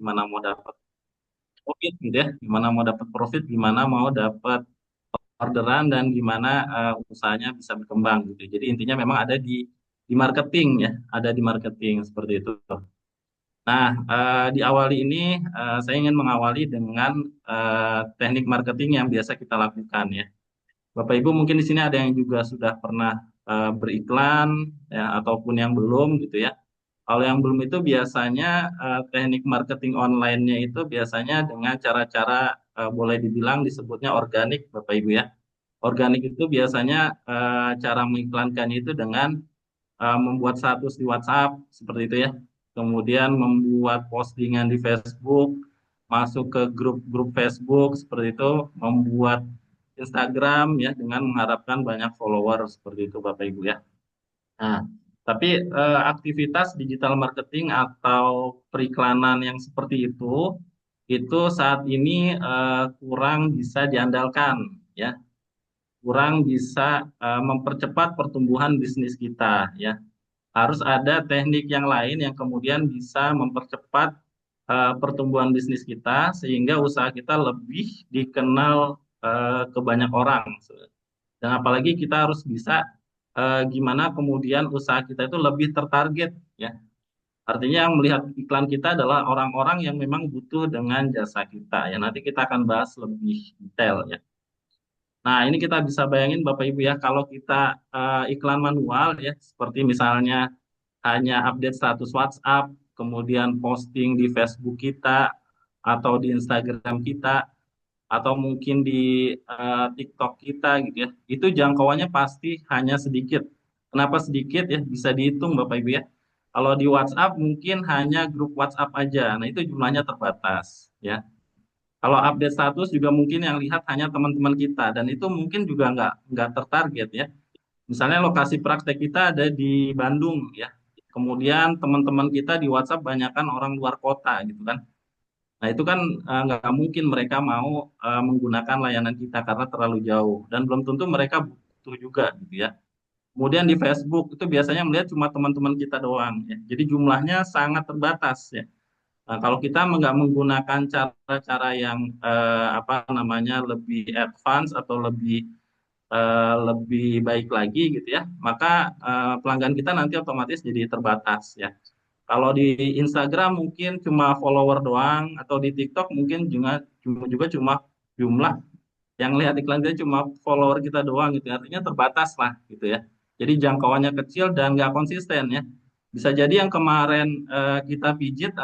gimana mau dapat profit gitu ya, gimana mau dapat profit, gimana mau dapat orderan dan gimana usahanya bisa berkembang gitu. Jadi intinya memang ada di marketing ya, ada di marketing seperti itu. Nah, di awal ini saya ingin mengawali dengan teknik marketing yang biasa kita lakukan ya. Bapak Ibu mungkin di sini ada yang juga sudah pernah beriklan ya ataupun yang belum gitu ya. Kalau yang belum itu biasanya teknik marketing online-nya itu biasanya dengan cara-cara boleh dibilang disebutnya organik Bapak Ibu ya. Organik itu biasanya cara mengiklankannya itu dengan membuat status di WhatsApp seperti itu ya. Kemudian membuat postingan di Facebook, masuk ke grup-grup Facebook seperti itu, membuat Instagram ya dengan mengharapkan banyak follower seperti itu Bapak Ibu ya. Nah, tapi aktivitas digital marketing atau periklanan yang seperti itu saat ini kurang bisa diandalkan ya, kurang bisa mempercepat pertumbuhan bisnis kita ya. Harus ada teknik yang lain yang kemudian bisa mempercepat pertumbuhan bisnis kita sehingga usaha kita lebih dikenal ke banyak orang. Dan apalagi kita harus bisa gimana kemudian usaha kita itu lebih tertarget ya. Artinya yang melihat iklan kita adalah orang-orang yang memang butuh dengan jasa kita ya. Nanti kita akan bahas lebih detail ya. Nah, ini kita bisa bayangin Bapak Ibu ya, kalau kita iklan manual ya, seperti misalnya hanya update status WhatsApp, kemudian posting di Facebook kita, atau di Instagram kita, atau mungkin di TikTok kita gitu ya, itu jangkauannya pasti hanya sedikit. Kenapa sedikit ya? Bisa dihitung Bapak Ibu ya. Kalau di WhatsApp mungkin hanya grup WhatsApp aja, nah itu jumlahnya terbatas ya. Kalau update status juga mungkin yang lihat hanya teman-teman kita dan itu mungkin juga nggak tertarget ya. Misalnya lokasi praktek kita ada di Bandung ya. Kemudian teman-teman kita di WhatsApp banyakkan orang luar kota gitu kan. Nah itu kan nggak mungkin mereka mau menggunakan layanan kita karena terlalu jauh dan belum tentu mereka butuh juga gitu ya. Kemudian di Facebook itu biasanya melihat cuma teman-teman kita doang ya. Jadi jumlahnya sangat terbatas ya. Nah, kalau kita nggak menggunakan cara-cara yang apa namanya lebih advance atau lebih baik lagi gitu ya, maka pelanggan kita nanti otomatis jadi terbatas ya. Kalau di Instagram mungkin cuma follower doang, atau di TikTok mungkin juga cuma jumlah yang lihat iklan kita cuma follower kita doang gitu, artinya terbatas lah gitu ya. Jadi jangkauannya kecil dan nggak konsisten ya. Bisa jadi yang kemarin kita pijit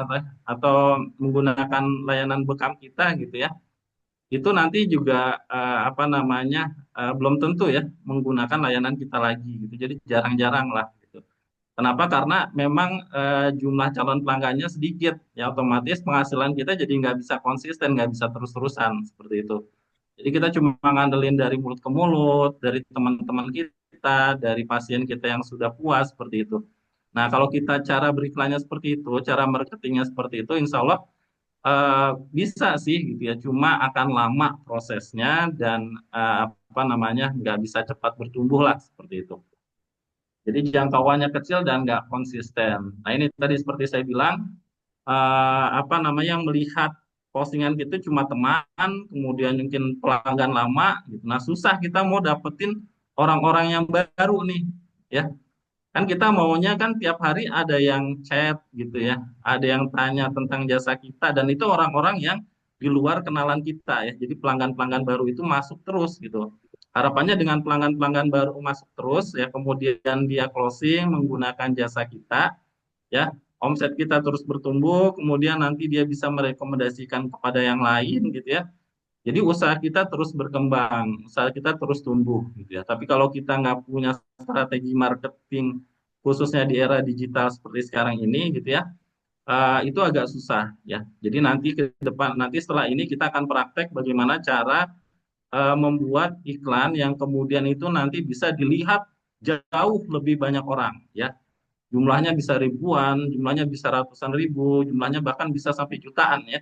atau menggunakan layanan bekam kita gitu ya, itu nanti juga apa namanya belum tentu ya menggunakan layanan kita lagi gitu. Jadi jarang-jarang lah gitu. Kenapa? Karena memang jumlah calon pelanggannya sedikit, ya otomatis penghasilan kita jadi nggak bisa konsisten, nggak bisa terus-terusan seperti itu. Jadi kita cuma ngandelin dari mulut ke mulut, dari teman-teman kita, dari pasien kita yang sudah puas seperti itu. Nah, kalau kita cara beriklannya seperti itu, cara marketingnya seperti itu, insya Allah bisa sih gitu ya. Cuma akan lama prosesnya dan apa namanya nggak bisa cepat bertumbuh lah seperti itu. Jadi jangkauannya kecil dan nggak konsisten. Nah ini tadi seperti saya bilang, apa namanya yang melihat postingan kita cuma teman, kemudian mungkin pelanggan lama, gitu. Nah susah kita mau dapetin orang-orang yang baru nih, ya. Kan kita maunya kan tiap hari ada yang chat gitu ya, ada yang tanya tentang jasa kita, dan itu orang-orang yang di luar kenalan kita ya. Jadi pelanggan-pelanggan baru itu masuk terus gitu. Harapannya dengan pelanggan-pelanggan baru masuk terus ya, kemudian dia closing menggunakan jasa kita, ya omset kita terus bertumbuh, kemudian nanti dia bisa merekomendasikan kepada yang lain gitu ya. Jadi usaha kita terus berkembang, usaha kita terus tumbuh gitu ya. Tapi kalau kita nggak punya strategi marketing khususnya di era digital seperti sekarang ini gitu ya, itu agak susah ya. Jadi nanti ke depan, nanti setelah ini kita akan praktek bagaimana cara membuat iklan yang kemudian itu nanti bisa dilihat jauh lebih banyak orang ya. Jumlahnya bisa ribuan, jumlahnya bisa ratusan ribu, jumlahnya bahkan bisa sampai jutaan ya.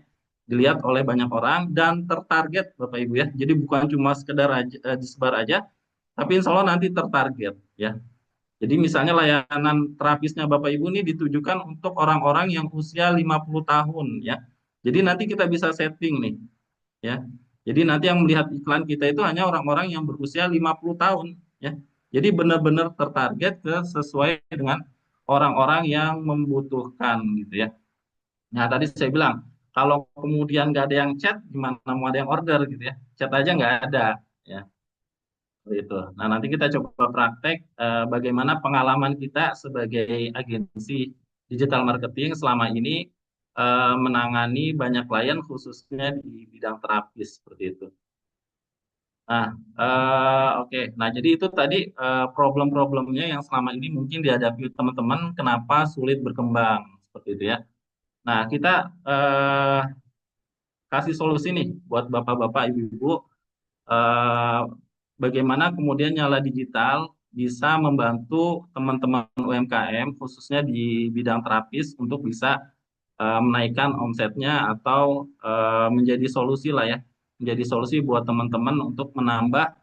Dilihat oleh banyak orang dan tertarget Bapak Ibu ya. Jadi bukan cuma sekedar disebar aja, tapi insya Allah nanti tertarget ya. Jadi misalnya layanan terapisnya Bapak Ibu ini ditujukan untuk orang-orang yang usia 50 tahun ya. Jadi nanti kita bisa setting nih, ya. Jadi nanti yang melihat iklan kita itu hanya orang-orang yang berusia 50 tahun, ya. Jadi benar-benar tertarget ke sesuai dengan orang-orang yang membutuhkan gitu ya. Nah, tadi saya bilang, kalau kemudian nggak ada yang chat, gimana mau ada yang order gitu ya? Chat aja nggak ada, ya. Seperti itu. Nah, nanti kita coba praktek bagaimana pengalaman kita sebagai agensi digital marketing selama ini menangani banyak klien khususnya di bidang terapis seperti itu. Nah, oke. Nah, jadi itu tadi problem-problemnya yang selama ini mungkin dihadapi teman-teman kenapa sulit berkembang seperti itu ya. Nah, kita eh, kasih solusi nih buat bapak-bapak, ibu-ibu, eh, bagaimana kemudian Nyala Digital bisa membantu teman-teman UMKM khususnya di bidang terapis untuk bisa menaikkan omsetnya atau menjadi solusi lah ya, menjadi solusi buat teman-teman untuk menambah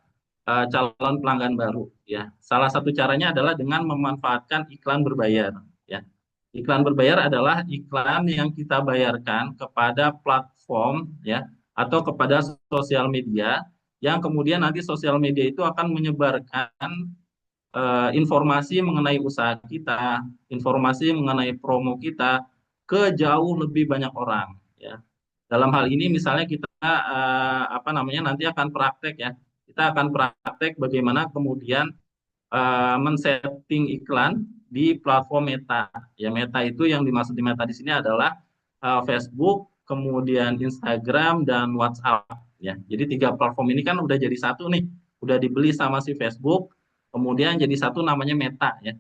calon pelanggan baru ya. Salah satu caranya adalah dengan memanfaatkan iklan berbayar ya. Iklan berbayar adalah iklan yang kita bayarkan kepada platform ya atau kepada sosial media yang kemudian nanti sosial media itu akan menyebarkan informasi mengenai usaha kita, informasi mengenai promo kita ke jauh lebih banyak orang ya. Dalam hal ini misalnya kita apa namanya nanti akan praktek ya. Kita akan praktek bagaimana kemudian men-setting iklan di platform Meta. Ya, Meta itu yang dimaksud di Meta di sini adalah Facebook, kemudian Instagram dan WhatsApp. Ya, jadi tiga platform ini kan udah jadi satu nih, udah dibeli sama si Facebook, kemudian jadi satu namanya Meta ya,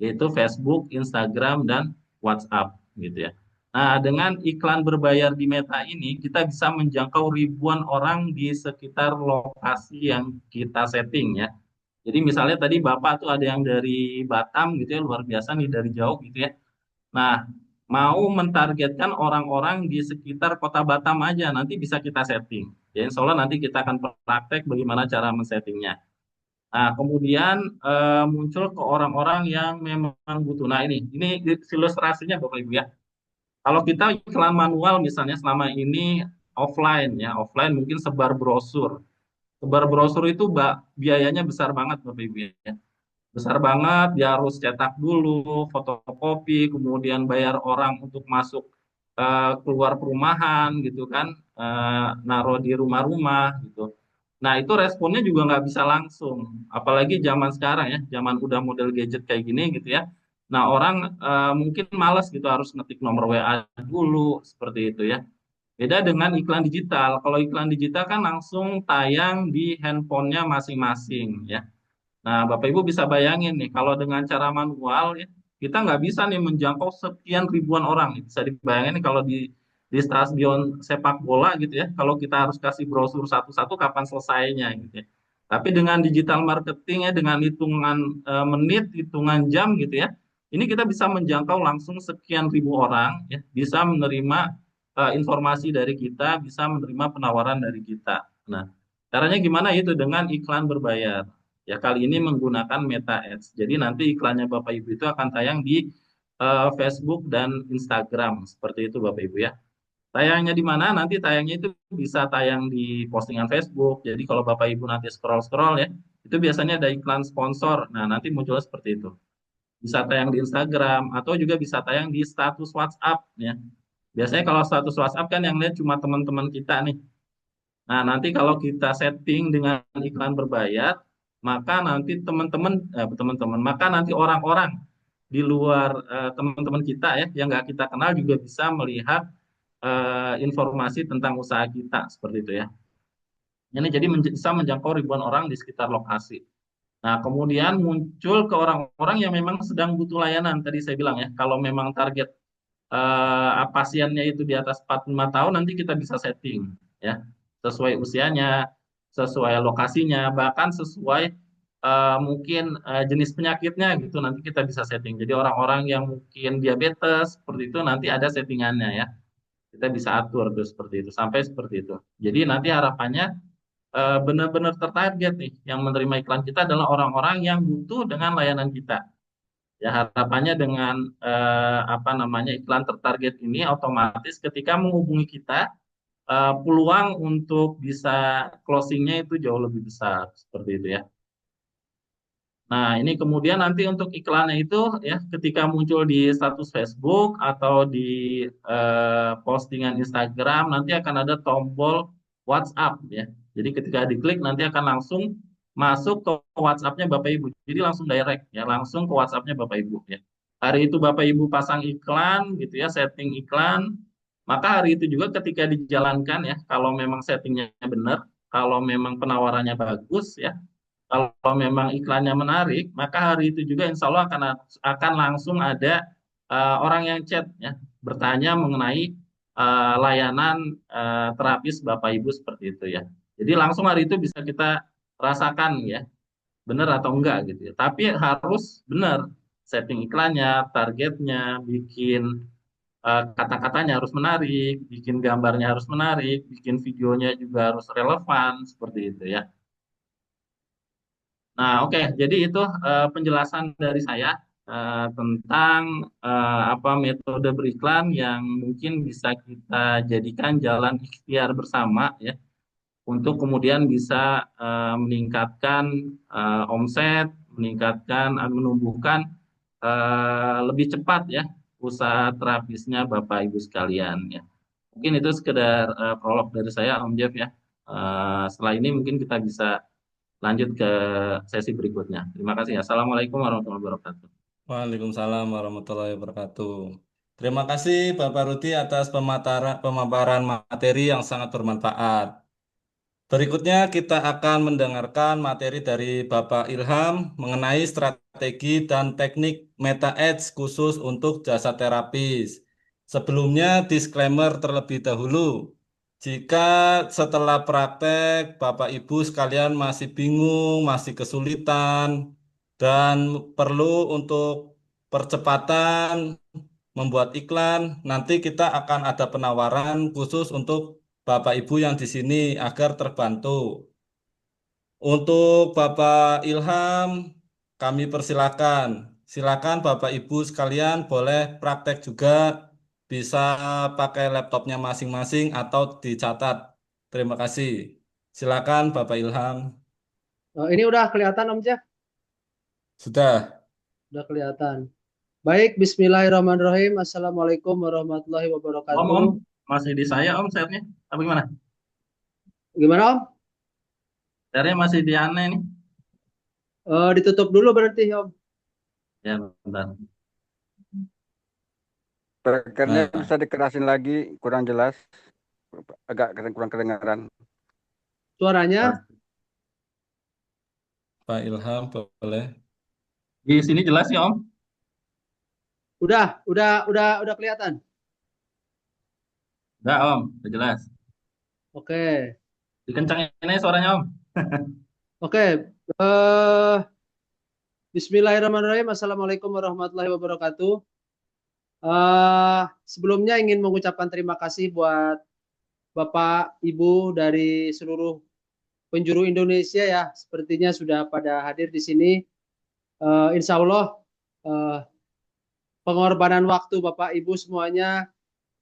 yaitu Facebook, Instagram dan WhatsApp gitu ya. Nah, dengan iklan berbayar di Meta ini, kita bisa menjangkau ribuan orang di sekitar lokasi yang kita setting ya. Jadi misalnya tadi Bapak tuh ada yang dari Batam gitu ya, luar biasa nih dari jauh gitu ya. Nah, mau mentargetkan orang-orang di sekitar kota Batam aja, nanti bisa kita setting. Ya, insya Allah nanti kita akan praktek bagaimana cara men-settingnya. Nah, kemudian muncul ke orang-orang yang memang butuh. Nah, ini ilustrasinya Bapak Ibu ya. Kalau kita iklan manual misalnya selama ini offline ya, offline mungkin sebar brosur. Sebar brosur itu biayanya besar banget Bapak Ibu ya, besar banget, dia harus cetak dulu, fotokopi, kemudian bayar orang untuk masuk keluar perumahan gitu kan, naruh di rumah-rumah gitu. Nah itu responnya juga nggak bisa langsung, apalagi zaman sekarang ya, zaman udah model gadget kayak gini gitu ya. Nah orang mungkin males gitu harus ngetik nomor WA dulu seperti itu ya. Beda dengan iklan digital. Kalau iklan digital kan langsung tayang di handphonenya masing-masing ya. Nah, Bapak Ibu bisa bayangin nih, kalau dengan cara manual ya, kita nggak bisa nih menjangkau sekian ribuan orang. Bisa dibayangin nih kalau di stadion sepak bola gitu ya, kalau kita harus kasih brosur satu-satu kapan selesainya gitu ya. Tapi dengan digital marketing ya, dengan hitungan menit, hitungan jam gitu ya, ini kita bisa menjangkau langsung sekian ribu orang ya, bisa menerima informasi dari kita, bisa menerima penawaran dari kita. Nah, caranya gimana itu dengan iklan berbayar. Ya, kali ini menggunakan Meta Ads. Jadi nanti iklannya Bapak Ibu itu akan tayang di Facebook dan Instagram. Seperti itu Bapak Ibu ya. Tayangnya di mana? Nanti tayangnya itu bisa tayang di postingan Facebook. Jadi kalau Bapak Ibu nanti scroll-scroll ya, itu biasanya ada iklan sponsor. Nah, nanti muncul seperti itu. Bisa tayang di Instagram atau juga bisa tayang di status WhatsApp ya. Biasanya kalau status WhatsApp kan yang lihat cuma teman-teman kita nih. Nah, nanti kalau kita setting dengan iklan berbayar, maka nanti maka nanti orang-orang di luar teman-teman kita ya, yang nggak kita kenal juga bisa melihat informasi tentang usaha kita seperti itu ya. Ini jadi bisa menjangkau ribuan orang di sekitar lokasi. Nah, kemudian muncul ke orang-orang yang memang sedang butuh layanan. Tadi saya bilang ya, kalau memang target pasiennya itu di atas 45 tahun nanti kita bisa setting ya sesuai usianya, sesuai lokasinya, bahkan sesuai mungkin jenis penyakitnya gitu nanti kita bisa setting. Jadi orang-orang yang mungkin diabetes seperti itu nanti ada settingannya ya. Kita bisa atur tuh seperti itu sampai seperti itu. Jadi nanti harapannya benar-benar tertarget nih yang menerima iklan kita adalah orang-orang yang butuh dengan layanan kita. Ya harapannya dengan apa namanya iklan tertarget ini otomatis ketika menghubungi kita peluang untuk bisa closingnya itu jauh lebih besar seperti itu ya. Nah, ini kemudian nanti untuk iklannya itu ya ketika muncul di status Facebook atau di postingan Instagram nanti akan ada tombol WhatsApp ya. Jadi ketika diklik nanti akan langsung masuk ke WhatsApp-nya Bapak Ibu. Jadi langsung direct ya, langsung ke WhatsApp-nya Bapak Ibu ya. Hari itu Bapak Ibu pasang iklan gitu ya, setting iklan, maka hari itu juga ketika dijalankan ya, kalau memang settingnya benar, kalau memang penawarannya bagus ya, kalau memang iklannya menarik, maka hari itu juga insya Allah akan langsung ada orang yang chat ya, bertanya mengenai layanan terapis Bapak Ibu seperti itu ya. Jadi langsung hari itu bisa kita rasakan ya, benar atau enggak gitu ya. Tapi harus benar setting iklannya, targetnya, bikin kata-katanya harus menarik, bikin gambarnya harus menarik, bikin videonya juga harus relevan seperti itu ya. Nah, oke, jadi itu penjelasan dari saya tentang apa metode beriklan yang mungkin bisa kita jadikan jalan ikhtiar bersama ya untuk kemudian bisa meningkatkan omset, meningkatkan, menumbuhkan lebih cepat ya usaha terapisnya Bapak Ibu sekalian ya. Mungkin itu sekedar prolog dari saya, Om Jeff ya. Setelah ini mungkin kita bisa lanjut ke sesi berikutnya. Terima kasih. Assalamualaikum warahmatullahi wabarakatuh. Waalaikumsalam warahmatullahi wabarakatuh. Terima kasih Bapak Rudi atas pemaparan materi yang sangat bermanfaat. Berikutnya kita akan mendengarkan materi dari Bapak Ilham mengenai strategi dan teknik Meta Ads khusus untuk jasa terapis. Sebelumnya disclaimer terlebih dahulu. Jika setelah praktek Bapak Ibu sekalian masih bingung, masih kesulitan, dan perlu untuk percepatan membuat iklan, nanti kita akan ada penawaran khusus untuk Bapak Ibu yang di sini agar terbantu. Untuk Bapak Ilham, kami persilakan. Silakan Bapak Ibu sekalian boleh praktek juga, bisa pakai laptopnya masing-masing atau dicatat. Terima kasih. Silakan Bapak Ilham. Ini udah kelihatan Om Jah? Sudah. Udah kelihatan. Baik, Bismillahirrahmanirrahim. Assalamualaikum warahmatullahi Om, wabarakatuh. masih di saya Om share-nya? Apa gimana? Gimana Om? Share-nya masih di aneh nih. Ditutup dulu berarti Om. Ya, bentar. Speakernya Nah, bisa dikerasin lagi, kurang jelas, agak kurang kedengaran. Suaranya Pak Ilham boleh. Di sini jelas ya Om? udah kelihatan. Enggak Om, udah jelas. Oke. Dikencangin aja suaranya Om. Oke. Eh, Bismillahirrahmanirrahim. Assalamualaikum warahmatullahi wabarakatuh. Sebelumnya ingin mengucapkan terima kasih buat Bapak Ibu dari seluruh penjuru Indonesia ya. Sepertinya sudah pada hadir di sini. Insya Allah eh, pengorbanan waktu Bapak Ibu semuanya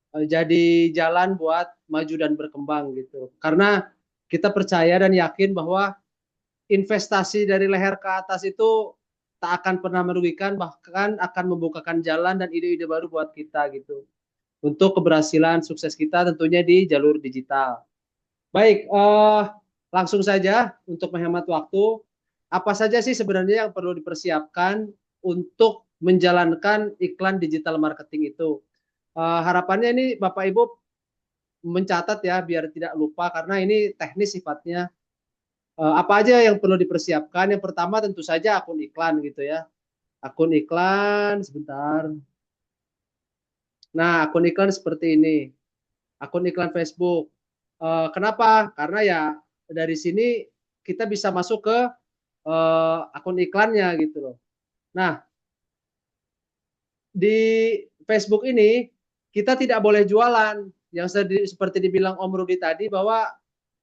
jadi jalan buat maju dan berkembang gitu. Karena kita percaya dan yakin bahwa investasi dari leher ke atas itu tak akan pernah merugikan, bahkan akan membukakan jalan dan ide-ide baru buat kita gitu. Untuk keberhasilan sukses kita tentunya di jalur digital. Baik, langsung saja untuk menghemat waktu. Apa saja sih sebenarnya yang perlu dipersiapkan untuk menjalankan iklan digital marketing itu? Harapannya ini Bapak Ibu mencatat ya biar tidak lupa karena ini teknis sifatnya. Apa aja yang perlu dipersiapkan? Yang pertama tentu saja akun iklan gitu ya. Akun iklan sebentar. Nah, akun iklan seperti ini. Akun iklan Facebook. Kenapa? Karena ya dari sini kita bisa masuk ke akun iklannya gitu loh. Nah, di Facebook ini kita tidak boleh jualan. Yang seperti dibilang Om Rudi tadi bahwa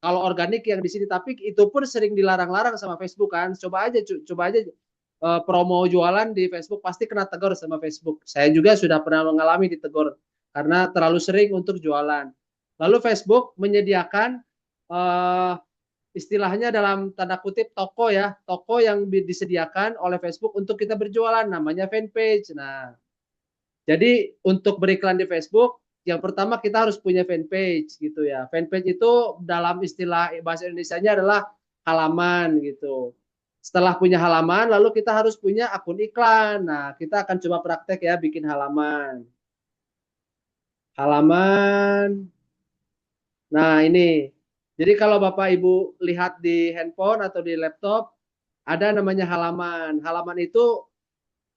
kalau organik yang di sini, tapi itu pun sering dilarang-larang sama Facebook kan. Coba aja promo jualan di Facebook pasti kena tegur sama Facebook. Saya juga sudah pernah mengalami ditegur karena terlalu sering untuk jualan. Lalu Facebook menyediakan eh, istilahnya dalam tanda kutip toko ya, toko yang disediakan oleh Facebook untuk kita berjualan, namanya fanpage. Nah, jadi untuk beriklan di Facebook, yang pertama kita harus punya fanpage gitu ya. Fanpage itu dalam istilah bahasa Indonesianya adalah halaman gitu. Setelah punya halaman, lalu kita harus punya akun iklan. Nah, kita akan coba praktek ya bikin halaman. Halaman. Nah, ini. Jadi kalau Bapak Ibu lihat di handphone atau di laptop, ada namanya halaman. Halaman itu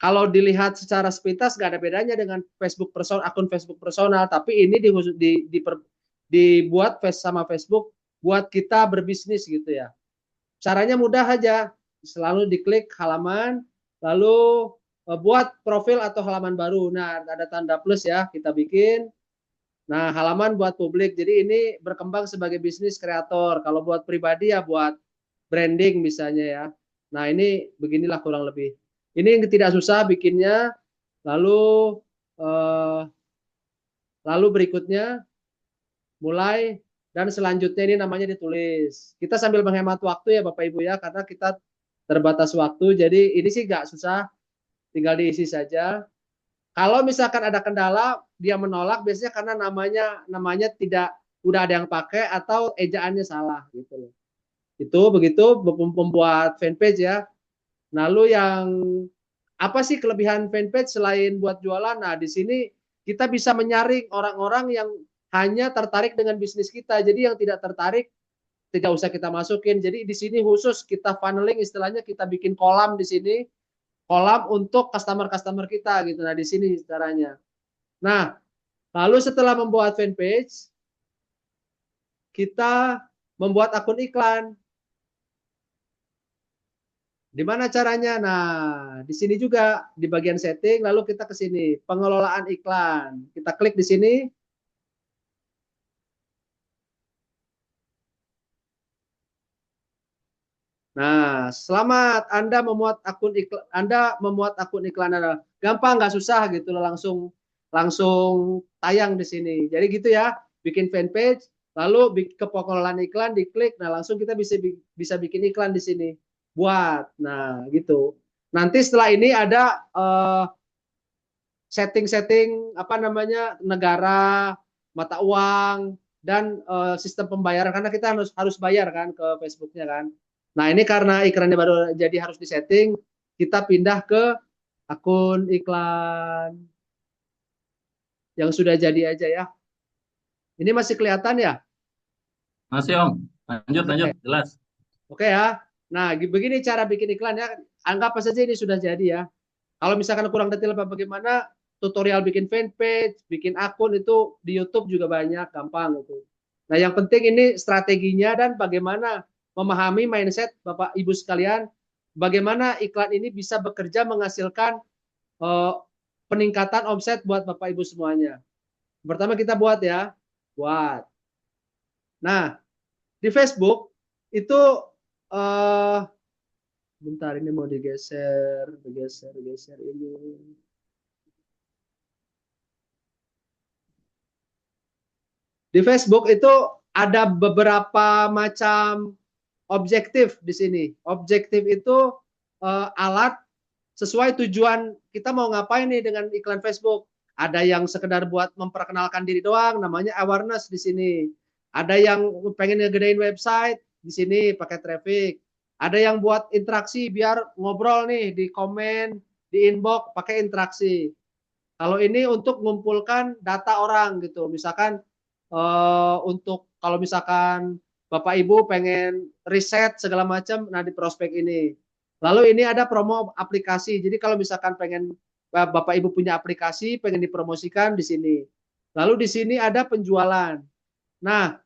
kalau dilihat secara sepintas nggak ada bedanya dengan Facebook personal, akun Facebook personal, tapi ini dibuat sama Facebook buat kita berbisnis gitu ya. Caranya mudah aja, selalu diklik halaman, lalu buat profil atau halaman baru. Nah, ada tanda plus ya, kita bikin. Nah, halaman buat publik. Jadi ini berkembang sebagai bisnis kreator. Kalau buat pribadi ya buat branding misalnya ya. Nah, ini beginilah kurang lebih. Ini yang tidak susah bikinnya. Lalu eh, lalu berikutnya mulai dan selanjutnya ini namanya ditulis. Kita sambil menghemat waktu ya Bapak Ibu ya karena kita terbatas waktu. Jadi ini sih nggak susah, tinggal diisi saja. Kalau misalkan ada kendala, dia menolak biasanya karena namanya tidak udah ada yang pakai atau ejaannya salah gitu loh. Itu begitu membuat fanpage ya. Lalu yang apa sih kelebihan fanpage selain buat jualan? Nah, di sini kita bisa menyaring orang-orang yang hanya tertarik dengan bisnis kita. Jadi yang tidak tertarik tidak usah kita masukin. Jadi di sini khusus kita funneling istilahnya kita bikin kolam di sini, kolam untuk customer-customer kita gitu. Nah, di sini caranya. Nah, lalu setelah membuat fanpage, kita membuat akun iklan. Di mana caranya? Nah, di sini juga di bagian setting, lalu kita ke sini, pengelolaan iklan. Kita klik di sini. Nah, selamat Anda memuat akun iklan Anda. Gampang, nggak susah gitu loh, langsung tayang di sini. Jadi gitu ya, bikin fanpage, lalu ke pengelolaan iklan diklik, nah langsung kita bisa bikin iklan di sini. Buat. Nah, gitu. Nanti setelah ini ada setting-setting apa namanya negara, mata uang dan sistem pembayaran karena kita harus bayar kan ke Facebooknya kan. Nah ini karena iklannya baru jadi harus disetting, kita pindah ke akun iklan yang sudah jadi aja ya. Ini masih kelihatan ya? Masih Om, lanjut lanjut, Oke, jelas. oke ya. Nah begini cara bikin iklan ya. Anggap saja ini sudah jadi ya. Kalau misalkan kurang detail apa bagaimana, tutorial bikin fanpage, bikin akun itu di YouTube juga banyak, gampang gitu. Nah, yang penting ini strateginya dan bagaimana memahami mindset Bapak Ibu sekalian, bagaimana iklan ini bisa bekerja menghasilkan eh, peningkatan omset buat Bapak Ibu semuanya. Pertama kita buat ya, buat. Nah, di Facebook itu eh, bentar ini mau digeser ini. Di Facebook itu ada beberapa macam objektif di sini. Objektif itu alat sesuai tujuan kita mau ngapain nih dengan iklan Facebook. Ada yang sekedar buat memperkenalkan diri doang, namanya awareness di sini. Ada yang pengen ngegedein website, di sini pakai traffic. Ada yang buat interaksi biar ngobrol nih di komen, di inbox pakai interaksi. Kalau ini untuk mengumpulkan data orang gitu. Misalkan untuk kalau misalkan Bapak Ibu pengen riset segala macam, nah di prospek ini. Lalu ini ada promo aplikasi. Jadi kalau misalkan pengen Bapak Ibu punya aplikasi, pengen dipromosikan di sini. Lalu di sini ada penjualan. Nah,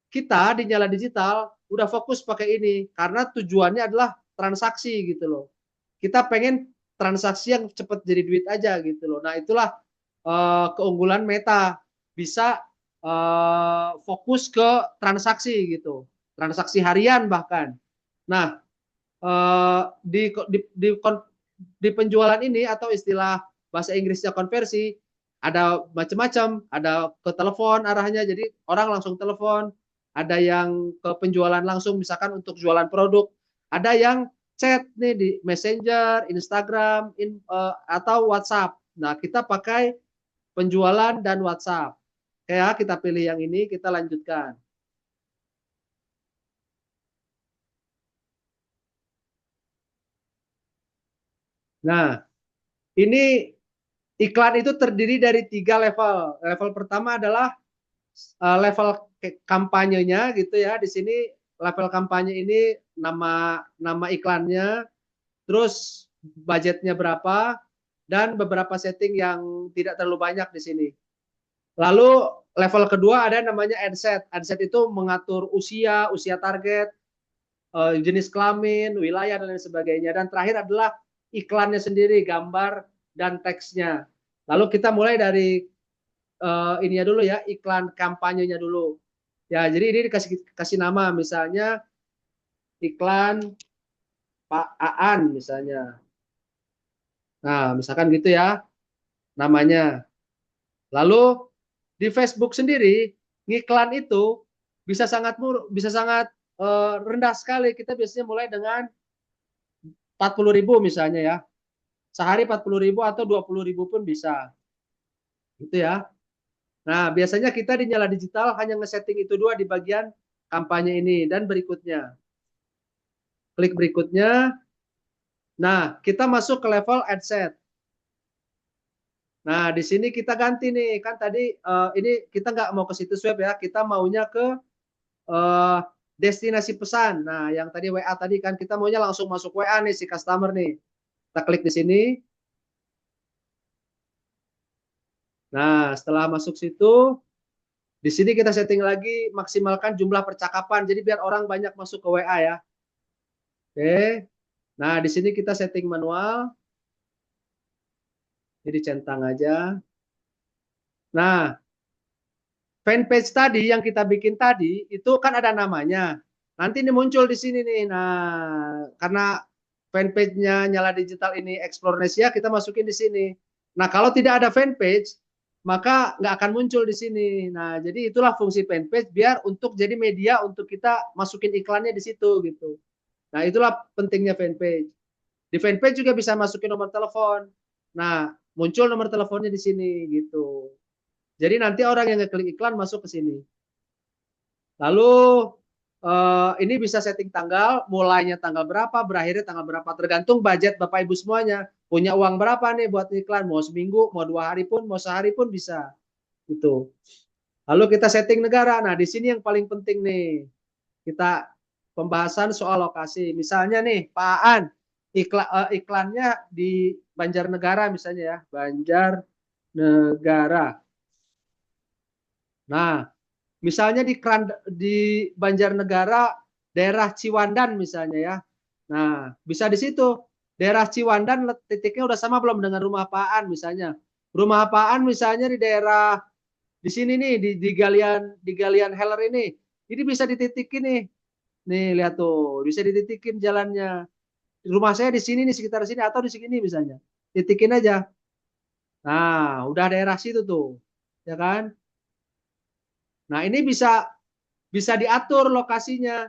kita di Nyala Digital udah fokus pakai ini karena tujuannya adalah transaksi gitu loh. Kita pengen transaksi yang cepat jadi duit aja gitu loh. Nah, itulah keunggulan Meta bisa fokus ke transaksi gitu, transaksi harian bahkan. Nah, di di penjualan ini atau istilah bahasa Inggrisnya konversi, ada macam-macam, ada ke telepon arahnya, jadi orang langsung telepon, ada yang ke penjualan langsung misalkan untuk jualan produk, ada yang chat nih di Messenger, Instagram, atau WhatsApp. Nah, kita pakai penjualan dan WhatsApp. Kayak kita pilih yang ini, kita lanjutkan. Nah, ini iklan itu terdiri dari 3 level. Level pertama adalah level kampanyenya gitu ya. Di sini level kampanye ini nama iklannya, terus budgetnya berapa, dan beberapa setting yang tidak terlalu banyak di sini. Lalu level kedua ada namanya adset. Adset itu mengatur usia target, jenis kelamin, wilayah, dan lain sebagainya. Dan terakhir adalah iklannya sendiri, gambar dan teksnya. Lalu kita mulai dari ininya dulu ya, iklan kampanyenya dulu. Ya, jadi ini dikasih nama, misalnya iklan Pak Aan misalnya. Nah, misalkan gitu ya namanya. Lalu di Facebook sendiri, ngiklan itu bisa sangat rendah sekali. Kita biasanya mulai dengan 40.000 misalnya ya. Sehari 40.000 atau 20.000 pun bisa. Gitu ya. Nah, biasanya kita di Nyala Digital hanya ngesetting itu dua di bagian kampanye ini dan berikutnya. Klik berikutnya. Nah, kita masuk ke level adset. Nah, di sini kita ganti nih. Kan tadi ini kita nggak mau ke situs web ya. Kita maunya ke destinasi pesan. Nah, yang tadi WA tadi kan kita maunya langsung masuk WA nih si customer nih. Kita klik di sini. Nah, setelah masuk situ, di sini kita setting lagi maksimalkan jumlah percakapan. Jadi biar orang banyak masuk ke WA ya. Oke. Nah, di sini kita setting manual. Jadi centang aja. Nah, fanpage tadi yang kita bikin tadi itu kan ada namanya. Nanti ini muncul di sini nih. Nah, karena fanpage-nya Nyala Digital ini Explornesia, kita masukin di sini. Nah, kalau tidak ada fanpage, maka nggak akan muncul di sini. Nah, jadi itulah fungsi fanpage biar untuk jadi media untuk kita masukin iklannya di situ gitu. Nah, itulah pentingnya fanpage. Di fanpage juga bisa masukin nomor telepon. Nah, muncul nomor teleponnya di sini gitu. Jadi nanti orang yang ngeklik iklan masuk ke sini. Lalu ini bisa setting tanggal, mulainya tanggal berapa, berakhirnya tanggal berapa, tergantung budget Bapak Ibu semuanya. Punya uang berapa nih buat iklan, mau seminggu, mau 2 hari pun, mau sehari pun bisa. Gitu. Lalu kita setting negara. Nah, di sini yang paling penting nih. Kita pembahasan soal lokasi. Misalnya nih, Pak Aan, iklannya di Banjarnegara misalnya ya, Banjarnegara. Nah, misalnya di Banjarnegara, daerah Ciwandan misalnya ya. Nah, bisa di situ. Daerah Ciwandan titiknya udah sama belum dengan rumah Paan misalnya. Rumah Paan misalnya di daerah di sini nih di Galian Heller ini. Ini bisa dititikin nih. Nih lihat tuh, bisa dititikin jalannya. Rumah saya di sini nih sekitar sini atau di sini misalnya. Titikin aja. Nah, udah daerah situ tuh. Ya kan? Nah, ini bisa diatur lokasinya.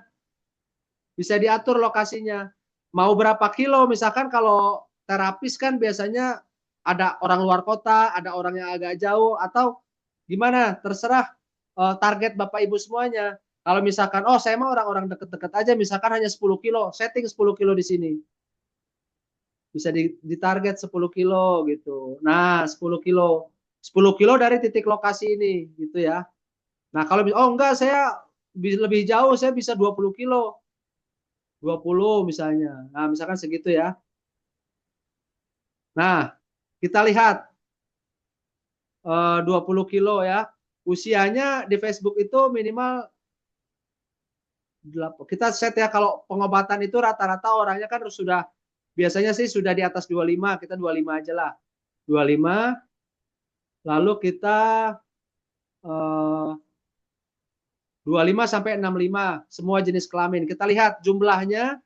Bisa diatur lokasinya. Mau berapa kilo, misalkan kalau terapis kan biasanya ada orang luar kota, ada orang yang agak jauh, atau gimana, terserah target Bapak Ibu semuanya. Kalau misalkan, oh saya mau orang-orang deket-deket aja, misalkan hanya 10 kilo, setting 10 kilo di sini. Bisa ditarget 10 kilo gitu. Nah, 10 kilo. 10 kilo dari titik lokasi ini gitu ya. Nah, kalau oh enggak saya lebih jauh, saya bisa 20 kilo. 20 misalnya. Nah, misalkan segitu ya. Nah, kita lihat 20 kilo ya. Usianya di Facebook itu minimal kita set ya, kalau pengobatan itu rata-rata orangnya kan sudah biasanya sih sudah di atas 25, kita 25 aja lah. 25 lalu kita 25 sampai 65 semua jenis kelamin. Kita lihat jumlahnya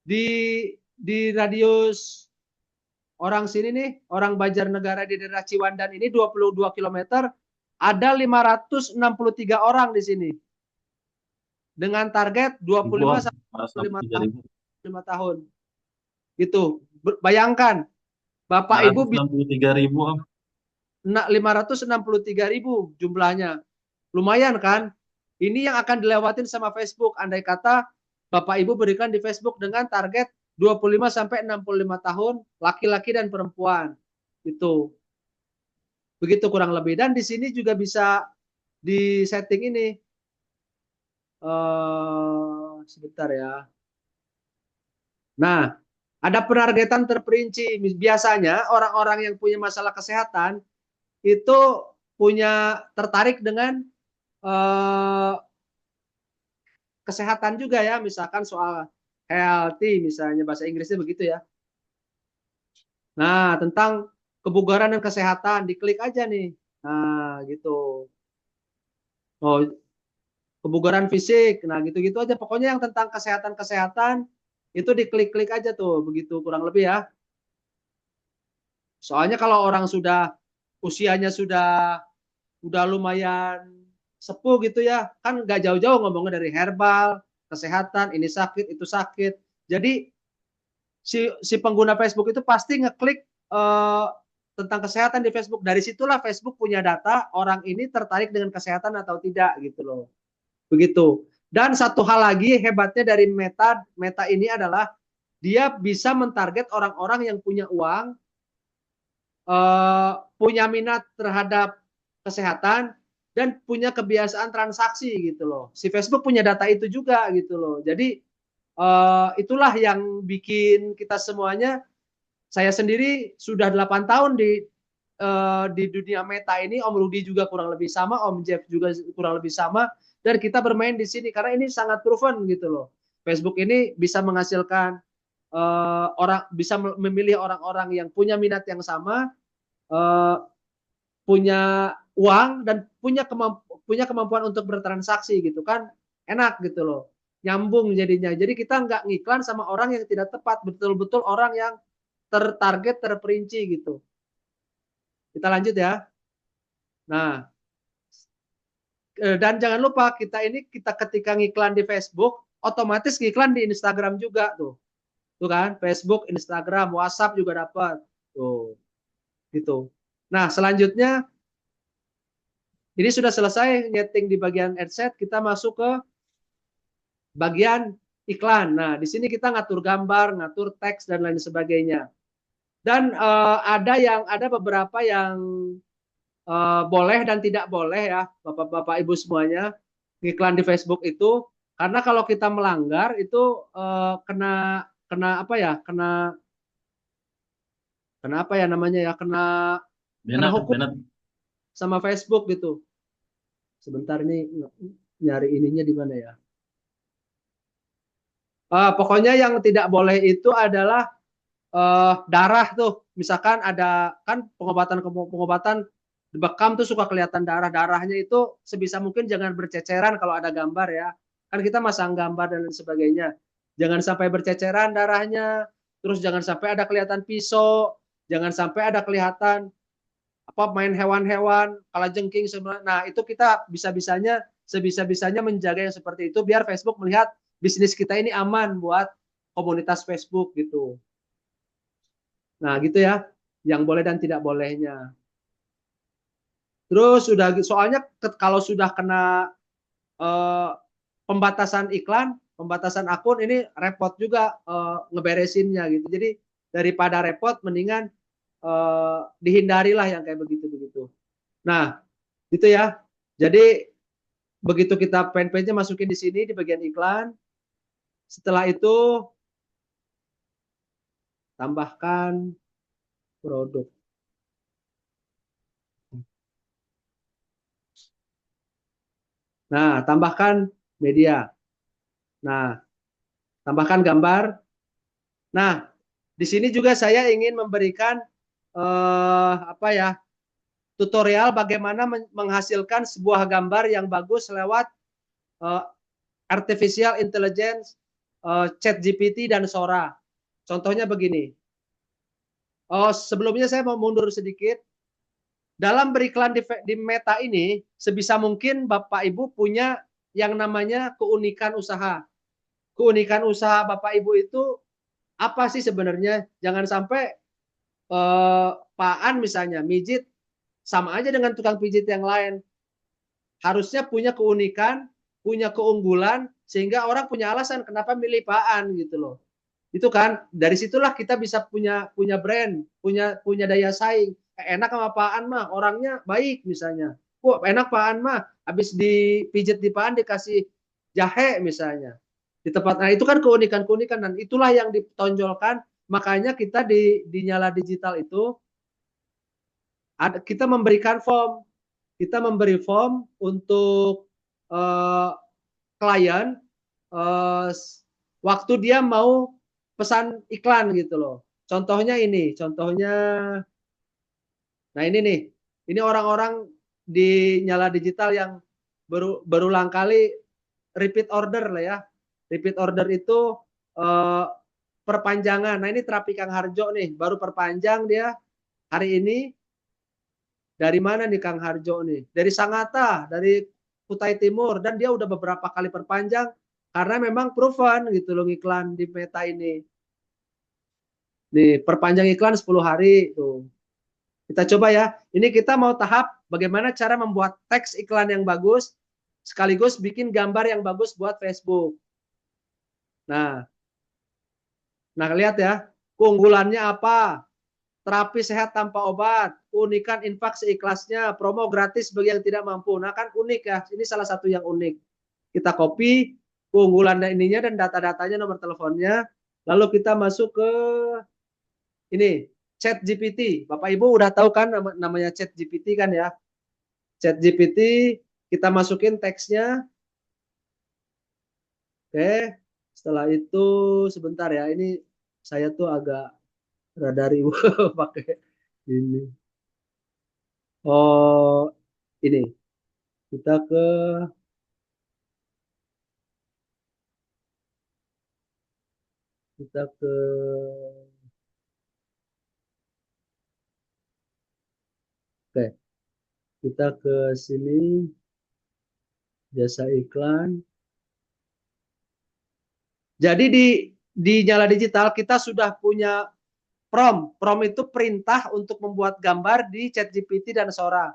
di di radius orang sini nih, orang Banjarnegara di daerah Ciwandan ini 22 km, ada 563 orang di sini. Dengan target 25 sampai 45 tahun. 5 tahun. Gitu. Bayangkan, Bapak Ibu bisa 563.000. 563.000 jumlahnya. Lumayan kan? Ini yang akan dilewatin sama Facebook. Andai kata Bapak Ibu berikan di Facebook dengan target 25 sampai 65 tahun, laki-laki dan perempuan. Gitu. Begitu kurang lebih. Dan di sini juga bisa di setting ini. Sebentar ya. Nah, ada penargetan terperinci. Biasanya orang-orang yang punya masalah kesehatan itu punya tertarik dengan kesehatan juga ya, misalkan soal healthy, misalnya bahasa Inggrisnya begitu ya. Nah, tentang kebugaran dan kesehatan, diklik aja nih. Nah, gitu. Oh, kebugaran fisik, nah gitu-gitu aja. Pokoknya yang tentang kesehatan-kesehatan itu diklik-klik aja tuh, begitu kurang lebih ya. Soalnya kalau orang sudah usianya udah lumayan sepuh gitu ya, kan nggak jauh-jauh ngomongnya dari herbal, kesehatan, ini sakit, itu sakit. Jadi si pengguna Facebook itu pasti ngeklik tentang kesehatan di Facebook. Dari situlah Facebook punya data orang ini tertarik dengan kesehatan atau tidak gitu loh. Begitu. Dan satu hal lagi hebatnya dari Meta ini adalah dia bisa mentarget orang-orang yang punya uang, punya minat terhadap kesehatan, dan punya kebiasaan transaksi gitu loh. Si Facebook punya data itu juga gitu loh. Jadi itulah yang bikin kita semuanya, saya sendiri sudah 8 tahun di dunia Meta ini, Om Rudi juga kurang lebih sama, Om Jeff juga kurang lebih sama, dan kita bermain di sini karena ini sangat proven gitu loh. Facebook ini bisa menghasilkan orang, bisa memilih orang-orang yang punya minat yang sama, punya uang dan punya kemampuan untuk bertransaksi gitu kan, enak gitu loh, nyambung jadinya. Jadi kita nggak ngiklan sama orang yang tidak tepat, betul-betul orang yang tertarget, terperinci gitu. Kita lanjut ya. Nah, dan jangan lupa kita ketika ngiklan di Facebook, otomatis ngiklan di Instagram juga tuh. Tuh kan, Facebook, Instagram, WhatsApp juga dapat. Tuh. Gitu. Nah, selanjutnya ini sudah selesai nyeting di bagian adset, kita masuk ke bagian iklan. Nah, di sini kita ngatur gambar, ngatur teks dan lain sebagainya. Dan ada beberapa yang boleh dan tidak boleh ya, Bapak-bapak Ibu semuanya, iklan di Facebook itu, karena kalau kita melanggar itu kena apa ya? Kena apa ya namanya ya? Kena hukum sama Facebook gitu. Sebentar ini nyari ininya di mana ya? Pokoknya yang tidak boleh itu adalah darah tuh. Misalkan ada kan pengobatan bekam tuh suka kelihatan darahnya itu sebisa mungkin jangan berceceran kalau ada gambar ya. Kan kita masang gambar dan lain sebagainya. Jangan sampai berceceran darahnya. Terus jangan sampai ada kelihatan pisau, jangan sampai ada kelihatan apa main hewan-hewan, kalajengking semua. Nah, itu kita sebisa-bisanya menjaga yang seperti itu biar Facebook melihat bisnis kita ini aman buat komunitas Facebook gitu. Nah, gitu ya, yang boleh dan tidak bolehnya. Terus soalnya kalau sudah kena pembatasan iklan, pembatasan akun, ini repot juga ngeberesinnya gitu. Jadi daripada repot, mendingan dihindarilah yang kayak begitu-begitu. Nah, gitu ya. Jadi begitu kita fanpage-nya masukin di sini di bagian iklan. Setelah itu tambahkan produk. Nah, tambahkan media. Nah, tambahkan gambar. Nah, di sini juga saya ingin memberikan apa ya, tutorial bagaimana menghasilkan sebuah gambar yang bagus lewat artificial intelligence, ChatGPT dan Sora. Contohnya begini. Oh, sebelumnya saya mau mundur sedikit. Dalam beriklan di Meta ini, sebisa mungkin Bapak Ibu punya yang namanya keunikan usaha. Keunikan usaha Bapak Ibu itu apa sih sebenarnya? Jangan sampai Pak An misalnya mijit sama aja dengan tukang pijit yang lain. Harusnya punya keunikan, punya keunggulan, sehingga orang punya alasan kenapa milih Pak An gitu loh. Itu kan dari situlah kita bisa punya brand, punya daya saing. Enak sama Pak An mah, orangnya baik misalnya. Wah, enak Pak An mah, habis dipijit di Pak An dikasih jahe misalnya. Di tempat, nah itu kan keunikan-keunikan dan itulah yang ditonjolkan. Makanya kita di Nyala Digital itu kita memberikan form, kita memberi form untuk uh, klien uh, waktu dia mau pesan iklan gitu loh. Contohnya ini, contohnya, nah ini nih, ini orang-orang di Nyala Digital yang berulang kali repeat order lah ya. Repeat order itu uh, perpanjangan. Nah ini terapi Kang Harjo nih, baru perpanjang dia hari ini. Dari mana nih Kang Harjo nih? Dari Sangatta, dari Kutai Timur, dan dia udah beberapa kali perpanjang karena memang proven gitu loh iklan di Meta ini. Nih, perpanjang iklan 10 hari tuh. Kita coba ya. Ini kita mau tahap bagaimana cara membuat teks iklan yang bagus sekaligus bikin gambar yang bagus buat Facebook. Nah, lihat ya. Keunggulannya apa? Terapi sehat tanpa obat, unikan infak seikhlasnya, promo gratis bagi yang tidak mampu. Nah kan unik ya, ini salah satu yang unik. Kita copy keunggulan ininya dan data-datanya, nomor teleponnya, lalu kita masuk ke ini, Chat GPT. Bapak Ibu udah tahu kan namanya Chat GPT kan ya? Chat GPT, kita masukin teksnya. Oke, setelah itu sebentar ya, ini saya tuh agak rada riuh pakai ini. Oh, ini kita ke oke, kita ke sini jasa iklan. Jadi di Nyala Digital kita sudah punya prompt. Prompt itu perintah untuk membuat gambar di ChatGPT dan Sora.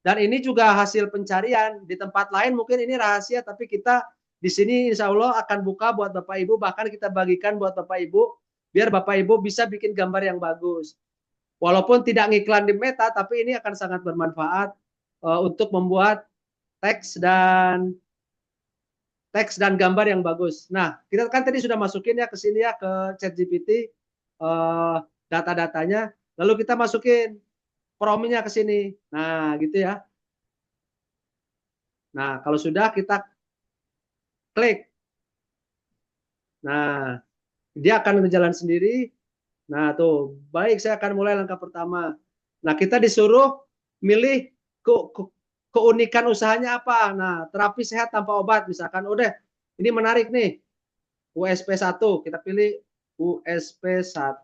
Dan ini juga hasil pencarian. Di tempat lain mungkin ini rahasia, tapi kita di sini insya Allah akan buka buat Bapak Ibu, bahkan kita bagikan buat Bapak Ibu, biar Bapak Ibu bisa bikin gambar yang bagus. Walaupun tidak ngiklan di Meta, tapi ini akan sangat bermanfaat untuk membuat teks dan gambar yang bagus. Nah, kita kan tadi sudah masukin ya ke sini ya ke ChatGPT data-datanya, lalu kita masukin promnya ke sini. Nah, gitu ya. Nah, kalau sudah kita klik. Nah, dia akan berjalan sendiri. Nah, tuh, baik saya akan mulai langkah pertama. Nah, kita disuruh milih keunikan usahanya apa. Nah, terapi sehat tanpa obat misalkan. Udah, ini menarik nih. USP 1, kita pilih USP 1.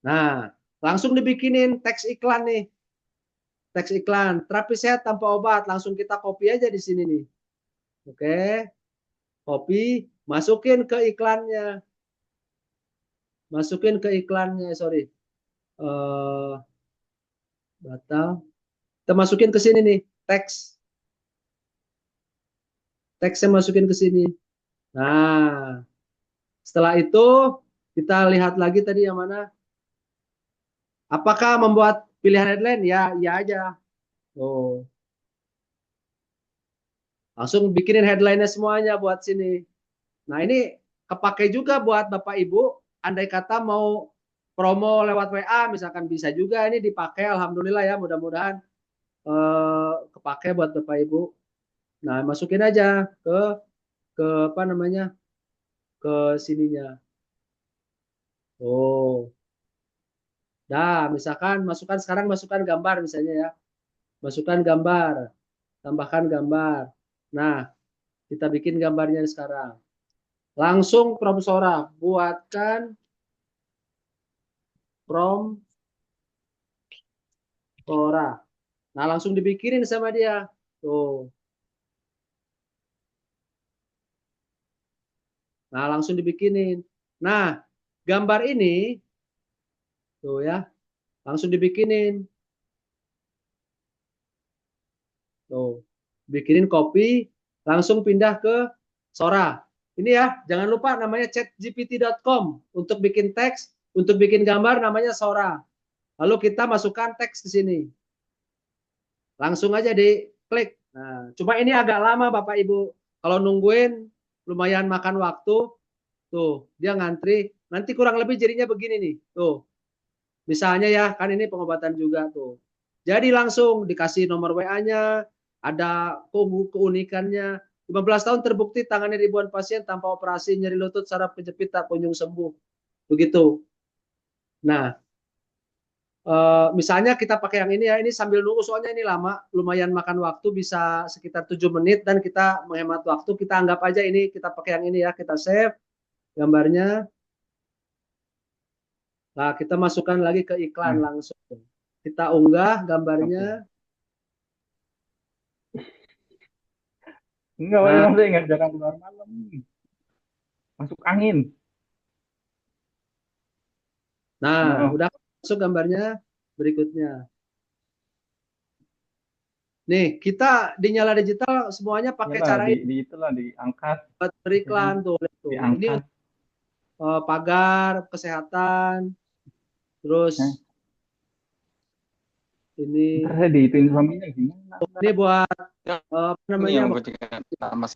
Nah, langsung dibikinin teks iklan nih. Teks iklan, terapi sehat tanpa obat. Langsung kita copy aja di sini nih. Oke, copy, masukin ke iklannya. Masukin ke iklannya, sorry. Batal. Kita masukin ke sini nih, teks. Teksnya masukin ke sini. Nah, setelah itu kita lihat lagi tadi yang mana. Apakah membuat pilihan headline? Ya, ya aja. Oh, langsung bikinin headline-nya semuanya buat sini. Nah, ini kepake juga buat Bapak Ibu. Andai kata mau promo lewat WA, misalkan bisa juga ini dipakai. Alhamdulillah ya, mudah-mudahan kepake buat Bapak Ibu. Nah, masukin aja ke apa namanya? Ke sininya. Oh, dah, misalkan sekarang masukkan gambar misalnya ya. Masukkan gambar, tambahkan gambar. Nah, Kita bikin gambarnya sekarang. Langsung Prom Sora, buatkan Prom Sora. Nah, langsung dibikinin sama dia. Tuh. Nah, langsung dibikinin. Nah, gambar ini tuh ya, langsung dibikinin. Tuh. Bikinin copy, langsung pindah ke Sora. Ini ya, jangan lupa namanya chatgpt.com. Untuk bikin teks, untuk bikin gambar namanya Sora. Lalu kita masukkan teks di sini. Langsung aja diklik. Nah, cuma ini agak lama Bapak Ibu. Kalau nungguin lumayan makan waktu. Tuh, dia ngantri. Nanti kurang lebih jadinya begini nih. Tuh. Misalnya ya, kan ini pengobatan juga tuh. Jadi langsung dikasih nomor WA-nya, ada keunikannya. 15 tahun terbukti tangani ribuan pasien tanpa operasi, nyeri lutut, saraf kejepit tak kunjung sembuh. Begitu. Nah, misalnya kita pakai yang ini ya, ini sambil nunggu soalnya ini lama, lumayan makan waktu bisa sekitar 7 menit dan kita menghemat waktu, kita anggap aja ini kita pakai yang ini ya, kita save gambarnya. Nah, kita masukkan lagi ke iklan langsung. Kita unggah gambarnya. Enggak, Nah, saya nggak jangan keluar malam. Masuk angin. nah, Oh, udah masuk gambarnya berikutnya. Nih, kita di Nyala Digital semuanya pakai iyalah cara ini di itulah diangkat, buat beriklan tuh. Ini diangkat. pagar kesehatan, Nah, terus ntar ini saya diituin suaminya gimana? ini buat apa Ini namanya yang kuncikan Mas.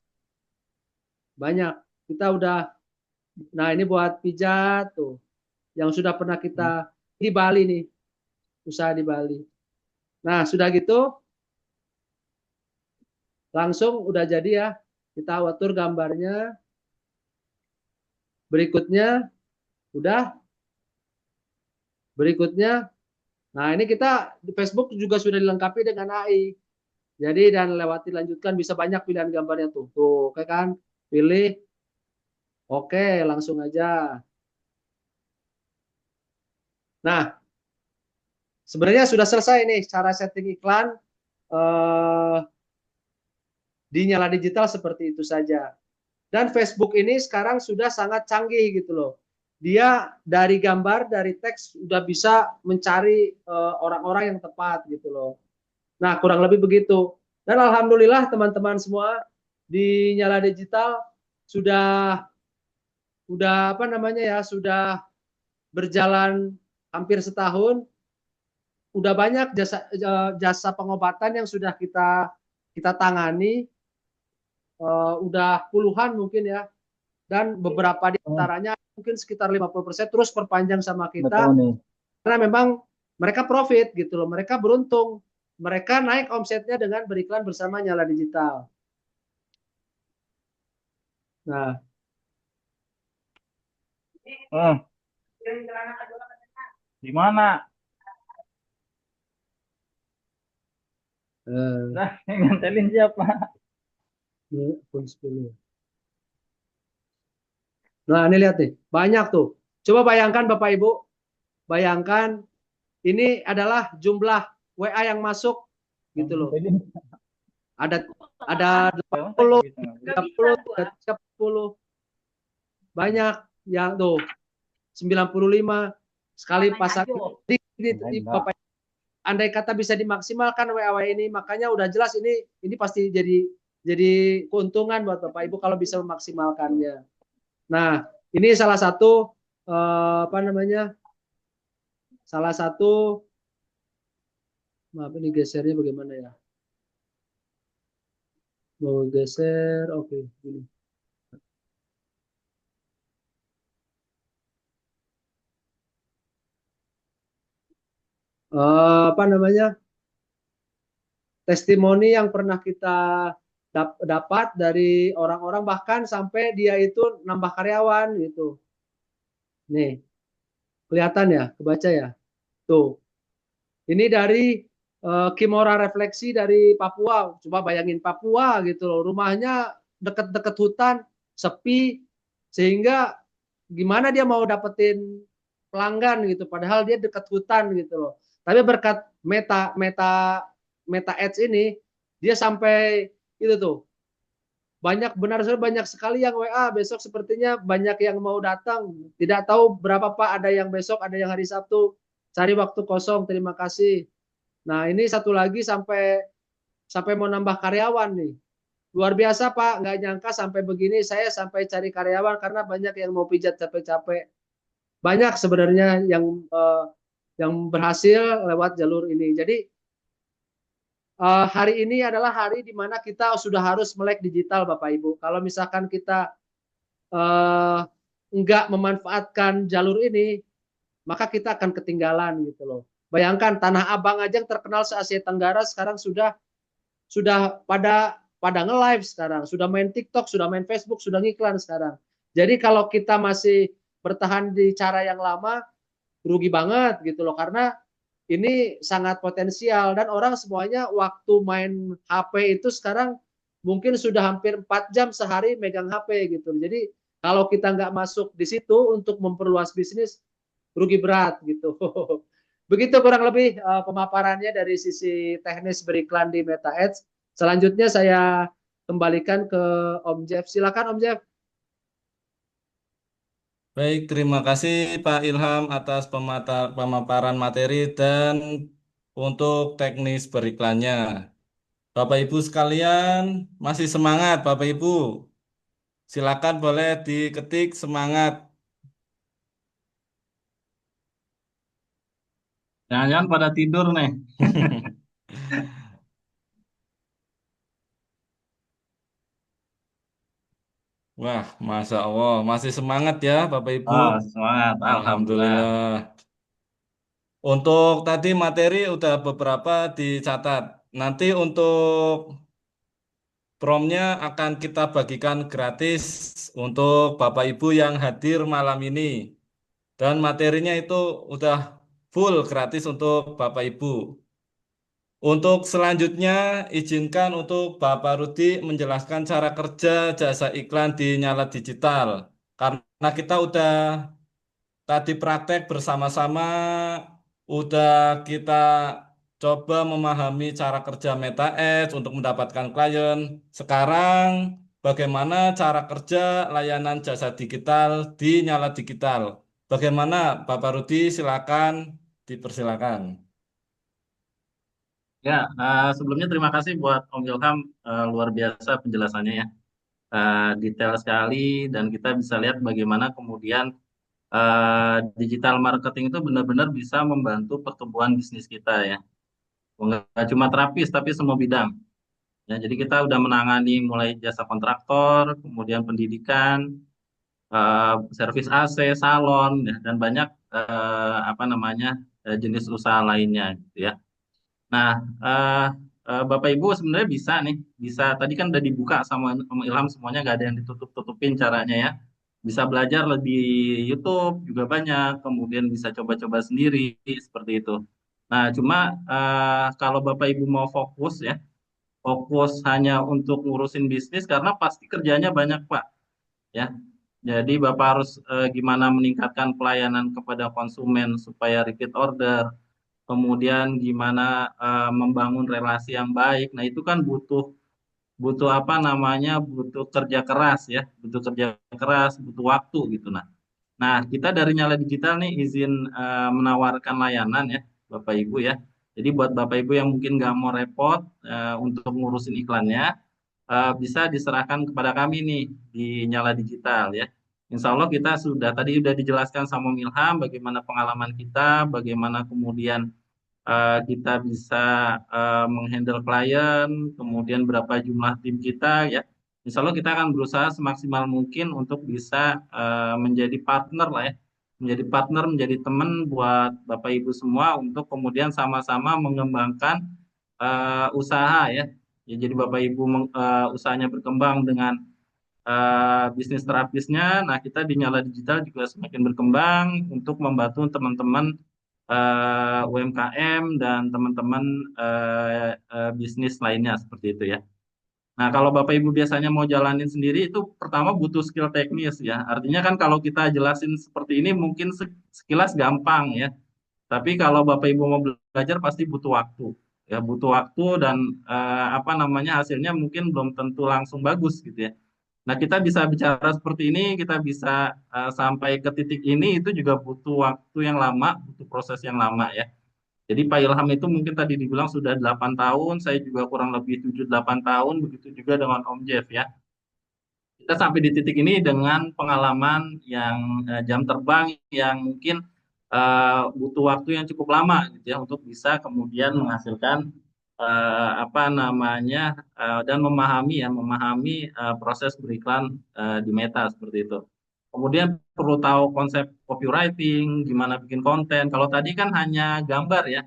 banyak. Kita udah, nah ini buat pijat tuh, yang sudah pernah kita di Bali nih, usaha di Bali. Nah, sudah gitu, langsung udah jadi ya. Kita atur gambarnya. Berikutnya, udah. Berikutnya, nah ini kita di Facebook juga sudah dilengkapi dengan AI. Jadi dan lewati lanjutkan bisa banyak pilihan gambarnya tuh. Tuh, oke kan? Pilih, oke, langsung aja. Nah, sebenarnya sudah selesai nih cara setting iklan eh, di Nyala Digital seperti itu saja. Dan Facebook ini sekarang sudah sangat canggih gitu loh. Dia dari gambar, dari teks sudah bisa mencari orang-orang yang tepat gitu loh. Nah, kurang lebih begitu. Dan alhamdulillah teman-teman semua di Nyala Digital sudah apa namanya ya, sudah berjalan hampir setahun. Udah banyak jasa pengobatan yang sudah kita tangani, udah puluhan mungkin ya, dan beberapa di Oh, antaranya mungkin sekitar 50% terus perpanjang sama betul kita nih. karena memang mereka profit gitu loh, mereka beruntung, mereka naik omsetnya dengan beriklan bersama Nyala Digital. Nah, Oh, gimana? eh, Nah, yang ngantelin siapa? ini pun 10. Nah, ini lihat nih, banyak tuh. Coba bayangkan Bapak Ibu, bayangkan ini adalah jumlah WA yang masuk Yang gitu loh. ngantelin. Ada Emang saya 80, nggak bisa nggak bisa. 30, 30, banyak yang tuh 95 sekali pasang. Ini Enggak. Bapak, andai kata bisa dimaksimalkan WA ini, makanya udah jelas ini pasti jadi keuntungan buat Bapak Ibu kalau bisa memaksimalkannya. Nah, ini salah satu apa namanya? Salah satu, maaf ini gesernya bagaimana ya? Mau geser, oke, ini. Apa namanya? Testimoni yang pernah kita dapat dari orang-orang bahkan sampai dia itu nambah karyawan gitu. Nih, kelihatan ya, kebaca ya. Tuh, ini dari Kimora Refleksi dari Papua. Coba bayangin Papua gitu loh. Rumahnya deket-deket hutan, sepi, sehingga gimana dia mau dapetin pelanggan gitu, padahal dia dekat hutan gitu loh. Tapi berkat Meta Ads ini, dia sampai itu tuh banyak, benar saja banyak sekali yang WA, besok sepertinya banyak yang mau datang. Tidak tahu berapa Pak, ada yang besok, ada yang hari Sabtu. Cari waktu kosong, terima kasih. Nah, ini satu lagi sampai sampai mau nambah karyawan nih. Luar biasa Pak, nggak nyangka sampai begini, saya sampai cari karyawan karena banyak yang mau pijat capek-capek. Banyak sebenarnya yang berhasil lewat jalur ini. Jadi hari ini adalah hari di mana kita sudah harus melek digital Bapak Ibu. Kalau misalkan kita uh, nggak memanfaatkan jalur ini, maka kita akan ketinggalan gitu loh. Bayangkan Tanah Abang aja yang terkenal se Asia Tenggara sekarang sudah pada nge-live sekarang, sudah main TikTok, sudah main Facebook, sudah ngiklan sekarang. Jadi kalau kita masih bertahan di cara yang lama, rugi banget gitu loh, karena ini sangat potensial dan orang semuanya waktu main HP itu sekarang mungkin sudah hampir 4 jam sehari megang HP gitu. Jadi kalau kita nggak masuk di situ untuk memperluas bisnis, rugi berat gitu. Begitu kurang lebih pemaparannya dari sisi teknis beriklan di Meta Ads. Selanjutnya saya kembalikan ke Om Jeff. Silakan Om Jeff. Baik, terima kasih Pak Ilham atas pemaparan materi dan untuk teknis beriklannya. Bapak Ibu sekalian, masih semangat Bapak Ibu? Silakan boleh diketik semangat. Jangan-jangan pada tidur nih. Wah, Masya Allah, masih semangat ya Bapak Ibu. Oh, semangat. Alhamdulillah. Alhamdulillah. Untuk tadi materi udah beberapa dicatat. Nanti untuk promnya akan kita bagikan gratis untuk Bapak Ibu yang hadir malam ini. Dan materinya itu udah full gratis untuk Bapak Ibu. Untuk selanjutnya, izinkan untuk Bapak Rudi menjelaskan cara kerja jasa iklan di Nyala Digital. Karena kita udah tadi praktek bersama-sama, udah kita coba memahami cara kerja Meta Ads untuk mendapatkan klien. Sekarang, bagaimana cara kerja layanan jasa digital di Nyala Digital? Bagaimana, Bapak Rudi? Silakan, dipersilakan. Ya, sebelumnya terima kasih buat Om Ilham, luar biasa penjelasannya ya. Detail sekali dan kita bisa lihat bagaimana kemudian digital marketing itu benar-benar bisa membantu pertumbuhan bisnis kita ya. Nggak cuma terapis tapi semua bidang. Ya, jadi kita udah menangani mulai jasa kontraktor, kemudian pendidikan, servis AC, salon, ya, dan banyak apa namanya jenis usaha lainnya gitu ya. Nah, eh, Bapak Ibu sebenarnya bisa nih, bisa tadi kan udah dibuka sama Ilham semuanya nggak ada yang ditutup-tutupin caranya ya. Bisa belajar di YouTube juga banyak, kemudian bisa coba-coba sendiri seperti itu. Nah, cuma kalau Bapak Ibu mau fokus ya, fokus hanya untuk ngurusin bisnis karena pasti kerjanya banyak Pak ya. Jadi Bapak harus gimana meningkatkan pelayanan kepada konsumen supaya repeat order, kemudian gimana membangun relasi yang baik. Nah, itu kan butuh butuh apa namanya? Butuh kerja keras ya, butuh kerja keras, butuh waktu gitu. Nah, kita dari Nyala Digital nih izin menawarkan layanan ya, Bapak Ibu ya. Jadi buat Bapak Ibu yang mungkin nggak mau repot untuk ngurusin iklannya, bisa diserahkan kepada kami nih di Nyala Digital ya. Insya Allah kita sudah tadi sudah dijelaskan sama Milham bagaimana pengalaman kita, bagaimana kemudian kita bisa menghandle klien, kemudian berapa jumlah tim kita ya. Insya Allah kita akan berusaha semaksimal mungkin untuk bisa menjadi partner lah ya, menjadi partner, menjadi teman buat Bapak Ibu semua untuk kemudian sama-sama mengembangkan usaha ya. Ya, jadi Bapak Ibu usahanya berkembang dengan bisnis terapisnya. Nah, kita di Nyala Digital juga semakin berkembang untuk membantu teman-teman UMKM dan teman-teman bisnis lainnya seperti itu ya. Nah, kalau Bapak Ibu biasanya mau jalanin sendiri itu pertama butuh skill teknis ya. Artinya kan kalau kita jelasin seperti ini mungkin sekilas gampang ya. Tapi kalau Bapak Ibu mau belajar pasti butuh waktu. Ya, butuh waktu dan apa namanya hasilnya mungkin belum tentu langsung bagus gitu ya. Nah, kita bisa bicara seperti ini, kita bisa sampai ke titik ini itu juga butuh waktu yang lama, butuh proses yang lama ya. Jadi Pak Ilham itu mungkin tadi dibilang sudah 8 tahun, saya juga kurang lebih 7-8 tahun, begitu juga dengan Om Jeff ya. Kita sampai di titik ini dengan pengalaman yang jam terbang yang mungkin butuh waktu yang cukup lama gitu ya untuk bisa kemudian menghasilkan apa namanya dan memahami proses beriklan di Meta seperti itu. Kemudian perlu tahu konsep copywriting, gimana bikin konten. Kalau tadi kan hanya gambar ya.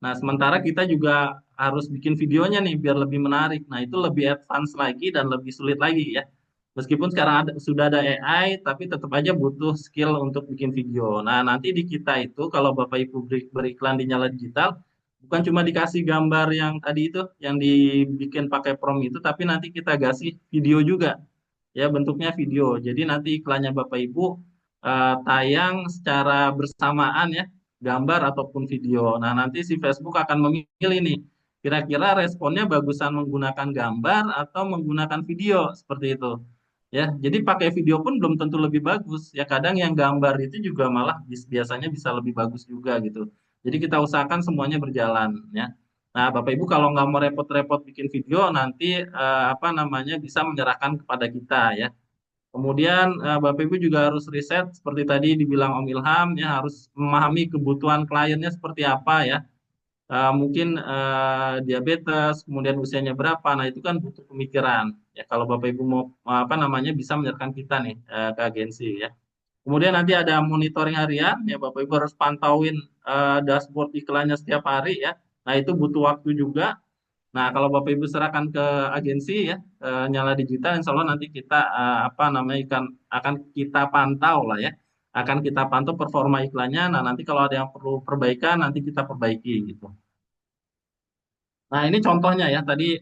Nah, sementara kita juga harus bikin videonya nih biar lebih menarik. Nah, itu lebih advance lagi dan lebih sulit lagi ya. Meskipun sekarang sudah ada AI, tapi tetap aja butuh skill untuk bikin video. Nah, nanti di kita itu kalau Bapak Ibu beriklan di Nyala Digital, bukan cuma dikasih gambar yang tadi itu, yang dibikin pakai prompt itu, tapi nanti kita kasih video juga. Ya, bentuknya video. Jadi nanti iklannya Bapak Ibu tayang secara bersamaan ya, gambar ataupun video. Nah, nanti si Facebook akan memilih nih, kira-kira responnya bagusan menggunakan gambar atau menggunakan video seperti itu. Ya, jadi pakai video pun belum tentu lebih bagus. Ya, kadang yang gambar itu juga malah biasanya bisa lebih bagus juga gitu. Jadi kita usahakan semuanya berjalan ya. Nah, Bapak Ibu kalau nggak mau repot-repot bikin video, nanti apa namanya bisa menyerahkan kepada kita ya. Kemudian Bapak Ibu juga harus riset seperti tadi dibilang Om Ilham ya harus memahami kebutuhan kliennya seperti apa ya. Mungkin diabetes, kemudian usianya berapa. Nah, itu kan butuh pemikiran. Ya, kalau Bapak Ibu mau apa namanya bisa menyerahkan kita nih ke agensi ya. Kemudian nanti ada monitoring harian ya Bapak Ibu harus pantauin dashboard iklannya setiap hari ya. Nah, itu butuh waktu juga. Nah, kalau Bapak Ibu serahkan ke agensi ya, Nyala Digital, insya Allah nanti kita apa namanya akan kita pantau lah ya, akan kita pantau performa iklannya. Nah, nanti kalau ada yang perlu perbaikan, nanti kita perbaiki gitu. Nah, ini contohnya ya, tadi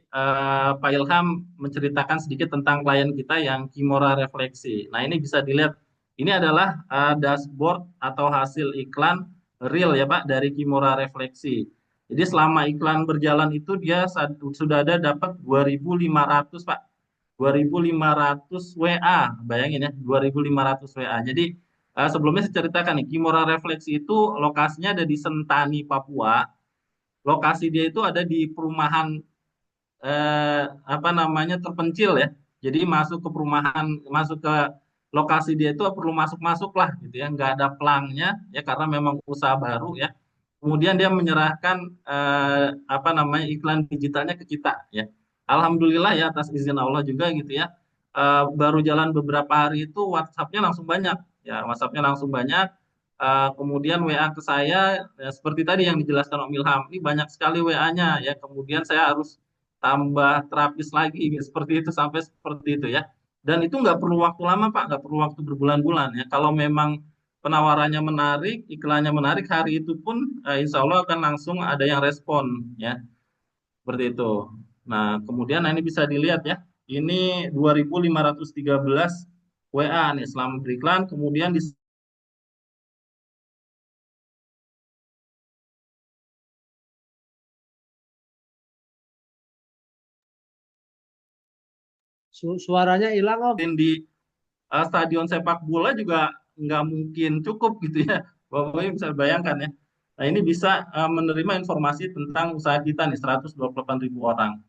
Pak Ilham menceritakan sedikit tentang klien kita yang Kimora Refleksi. Nah, ini bisa dilihat, ini adalah dashboard atau hasil iklan real ya Pak, dari Kimora Refleksi. Jadi selama iklan berjalan itu dia sudah ada dapat 2.500 Pak. 2.500 WA, bayangin ya, 2.500 WA. Jadi sebelumnya saya ceritakan nih, Kimora Refleksi itu lokasinya ada di Sentani, Papua. Lokasi dia itu ada di perumahan apa namanya terpencil ya. Jadi masuk ke perumahan, masuk ke lokasi dia itu perlu masuk-masuk lah gitu ya, nggak ada pelangnya ya karena memang usaha baru ya. Kemudian dia menyerahkan apa namanya iklan digitalnya ke kita ya. Alhamdulillah ya atas izin Allah juga gitu ya. Baru jalan beberapa hari itu WhatsApp-nya langsung banyak ya, WhatsApp-nya langsung banyak. Kemudian WA ke saya ya, seperti tadi yang dijelaskan Om Ilham, ini banyak sekali WA-nya ya. Kemudian saya harus tambah terapis lagi seperti itu sampai seperti itu ya. Dan itu nggak perlu waktu lama Pak, nggak perlu waktu berbulan-bulan ya. Kalau memang penawarannya menarik, iklannya menarik, hari itu pun insya Allah akan langsung ada yang respon ya, seperti itu. Nah, kemudian ini bisa dilihat ya, ini 2.513 WA nih selama beriklan, kemudian di Suaranya hilang, Om. di stadion sepak bola juga nggak mungkin cukup gitu ya. Bapak bisa bayangkan ya. Nah, ini bisa menerima informasi tentang usaha kita nih 128.000 orang.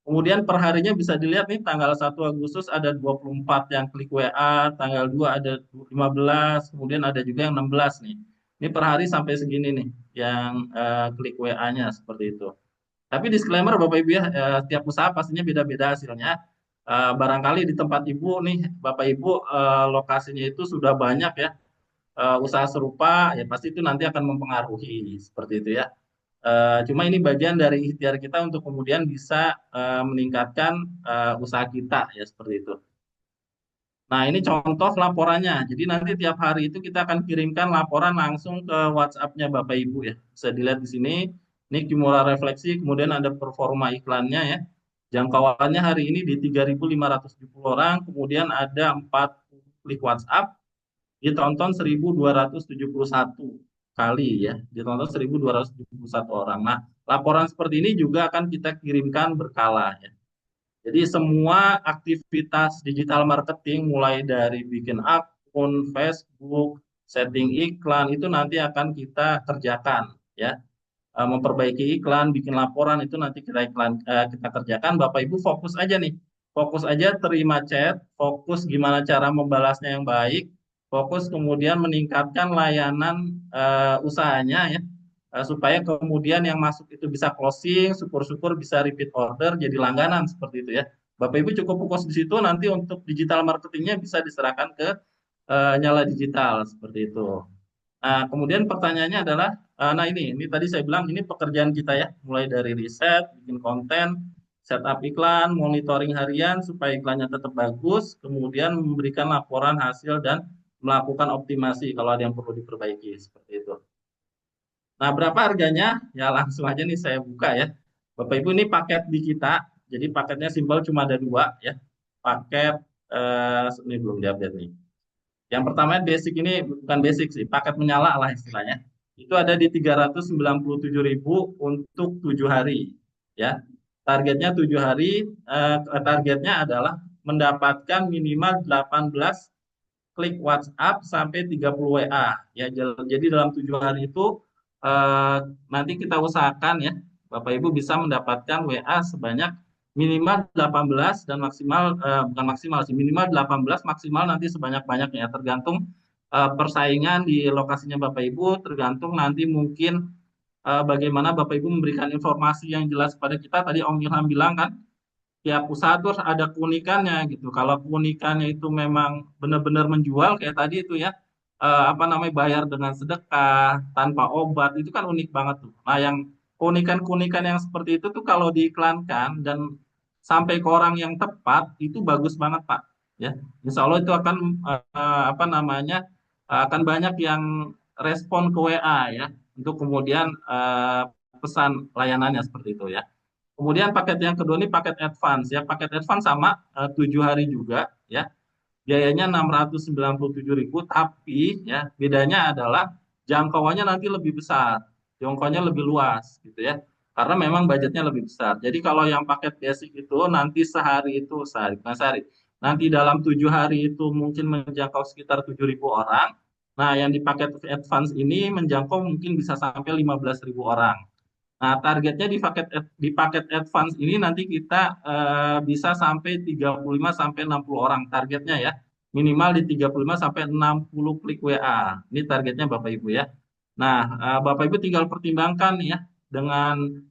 Kemudian perharinya bisa dilihat nih tanggal 1 Agustus ada 24 yang klik WA, tanggal 2 ada 15, kemudian ada juga yang 16 nih. Ini per hari sampai segini nih yang klik WA-nya seperti itu. Tapi disclaimer Bapak Ibu ya, tiap usaha pastinya beda-beda hasilnya. Barangkali di tempat Ibu nih, Bapak Ibu lokasinya itu sudah banyak ya usaha serupa, ya pasti itu nanti akan mempengaruhi seperti itu ya. Cuma ini bagian dari ikhtiar kita untuk kemudian bisa meningkatkan usaha kita ya seperti itu. Nah, ini contoh laporannya. Jadi nanti tiap hari itu kita akan kirimkan laporan langsung ke WhatsApp-nya Bapak Ibu ya. Bisa dilihat di sini. Ini Kimura Refleksi, kemudian ada performa iklannya ya. Jangkauannya hari ini di 3.570 orang, kemudian ada 40 klik WhatsApp, ditonton 1.271 kali ya, ditonton 1.271 orang. Nah, laporan seperti ini juga akan kita kirimkan berkala ya. Jadi semua aktivitas digital marketing mulai dari bikin akun Facebook, setting iklan itu nanti akan kita kerjakan ya. Memperbaiki iklan, bikin laporan itu nanti kita kerjakan. Bapak Ibu fokus aja nih. Fokus aja terima chat, fokus gimana cara membalasnya yang baik, fokus kemudian meningkatkan layanan usahanya ya. Supaya kemudian yang masuk itu bisa closing, syukur-syukur bisa repeat order jadi langganan seperti itu ya. Bapak Ibu cukup fokus di situ, nanti untuk digital marketingnya bisa diserahkan ke Nyala Digital seperti itu. Nah, kemudian pertanyaannya adalah, nah ini tadi saya bilang ini pekerjaan kita ya, mulai dari riset, bikin konten, setup iklan, monitoring harian supaya iklannya tetap bagus, kemudian memberikan laporan hasil dan melakukan optimasi kalau ada yang perlu diperbaiki seperti itu. Nah, berapa harganya? Ya langsung aja nih saya buka ya. Bapak Ibu ini paket di kita, jadi paketnya simpel cuma ada dua ya. Paket ini belum diupdate nih. Yang pertama basic ini bukan basic sih, paket menyala lah istilahnya. Itu ada di 397.000 untuk 7 hari. Ya. Targetnya 7 hari, targetnya adalah mendapatkan minimal 18 klik WhatsApp sampai 30 WA. Ya, jadi dalam 7 hari itu eh, nanti kita usahakan ya, Bapak Ibu bisa mendapatkan WA sebanyak minimal 18 dan maksimal bukan maksimal sih, minimal 18 maksimal nanti sebanyak-banyaknya tergantung persaingan di lokasinya Bapak Ibu, tergantung nanti mungkin bagaimana Bapak Ibu memberikan informasi yang jelas pada kita. Tadi Om Ilham bilang kan tiap usaha tuh harus ada keunikannya gitu. Kalau keunikannya itu memang benar-benar menjual kayak tadi itu ya, apa namanya bayar dengan sedekah tanpa obat itu kan unik banget tuh. Nah, yang keunikan-keunikan yang seperti itu tuh kalau diiklankan dan sampai ke orang yang tepat itu bagus banget Pak. Ya, Insya Allah itu akan apa namanya akan banyak yang respon ke WA ya untuk kemudian pesan layanannya seperti itu ya. Kemudian paket yang kedua ini paket advance ya. Paket advance sama 7 hari juga ya. Biayanya 697.000 tapi ya bedanya adalah jangkauannya nanti lebih besar. Jangkauannya lebih luas gitu ya. Karena memang budgetnya lebih besar. Jadi kalau yang paket basic itu nanti sehari itu sehari, bukan sehari. Nanti dalam 7 hari itu mungkin menjangkau sekitar 7.000 orang. Nah, yang di paket advance ini menjangkau mungkin bisa sampai 15.000 orang. Nah, targetnya di paket advance ini nanti kita bisa sampai 35 sampai 60 orang targetnya ya. Minimal di 35 sampai 60 klik WA. Ini targetnya Bapak Ibu ya. Nah, Bapak Ibu tinggal pertimbangkan ya dengan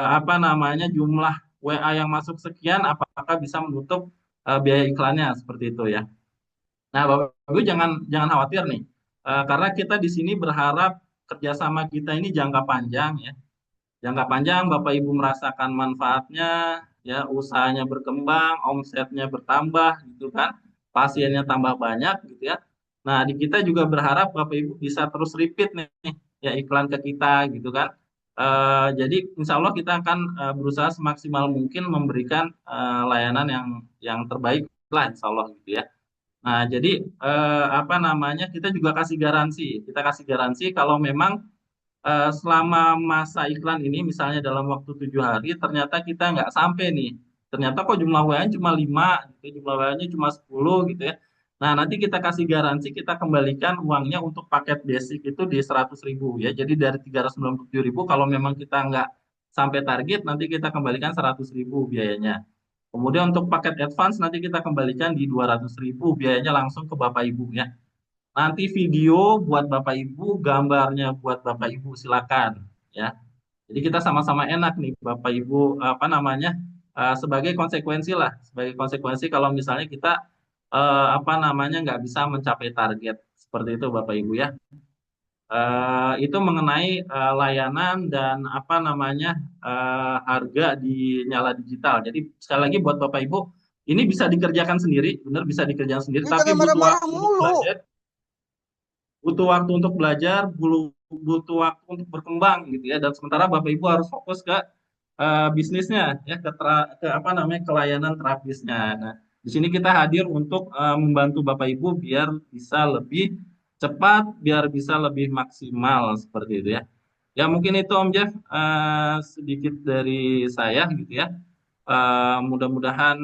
apa namanya jumlah WA yang masuk sekian apakah bisa menutup biaya iklannya seperti itu ya. Nah, Bapak Ibu jangan jangan khawatir nih. Karena kita di sini berharap kerjasama kita ini jangka panjang ya. Jangka panjang Bapak Ibu merasakan manfaatnya, ya usahanya berkembang, omsetnya bertambah gitu kan, pasiennya tambah banyak gitu ya. Nah, di kita juga berharap Bapak Ibu bisa terus repeat nih ya iklan ke kita gitu kan. Jadi insya Allah kita akan berusaha semaksimal mungkin memberikan layanan yang terbaik lah insya Allah gitu ya. Nah, jadi apa namanya kita juga kasih garansi, kita kasih garansi kalau memang selama masa iklan ini misalnya dalam waktu 7 hari ternyata kita nggak sampai nih, ternyata kok jumlah WA cuma 5 gitu, jumlah WA-nya cuma 10 gitu ya. Nah, nanti kita kasih garansi, kita kembalikan uangnya untuk paket basic itu di 100.000 ya. Jadi dari 397.000 kalau memang kita nggak sampai target nanti kita kembalikan 100.000 biayanya. Kemudian untuk paket advance nanti kita kembalikan di 200.000 biayanya langsung ke Bapak Ibu ya. Nanti video buat Bapak Ibu, gambarnya buat Bapak Ibu silakan ya. Jadi kita sama-sama enak nih Bapak Ibu apa namanya sebagai konsekuensi lah, sebagai konsekuensi kalau misalnya kita apa namanya nggak bisa mencapai target seperti itu Bapak Ibu ya. Itu mengenai layanan dan apa namanya harga di Nyala Digital. Jadi sekali lagi buat Bapak Ibu ini bisa dikerjakan sendiri, benar bisa dikerjakan sendiri, Ini tapi jangan butuh marah-marah waktu untuk mulu. belajar, butuh waktu untuk berkembang gitu ya. Dan sementara Bapak Ibu harus fokus ke bisnisnya ya ke apa namanya ke layanan terapisnya. Nah, di sini kita hadir untuk membantu Bapak Ibu biar bisa lebih cepat, biar bisa lebih maksimal seperti itu ya. Ya mungkin itu Om Jeff sedikit dari saya gitu ya. Mudah-mudahan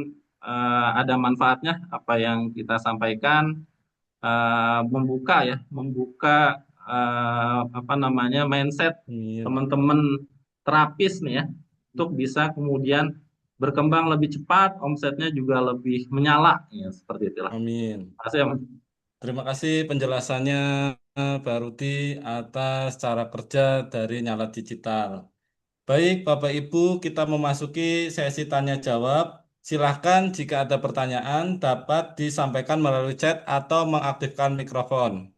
ada manfaatnya apa yang kita sampaikan, membuka apa namanya mindset Amin. teman-teman terapis nih ya, untuk bisa kemudian berkembang lebih cepat, omsetnya juga lebih menyala ya seperti itulah. Amin. Terima kasih Om. Terima kasih penjelasannya Pak Ruti atas cara kerja dari Nyala Digital. Baik, Bapak Ibu, kita memasuki sesi tanya jawab. Silahkan jika ada pertanyaan dapat disampaikan melalui chat atau mengaktifkan mikrofon.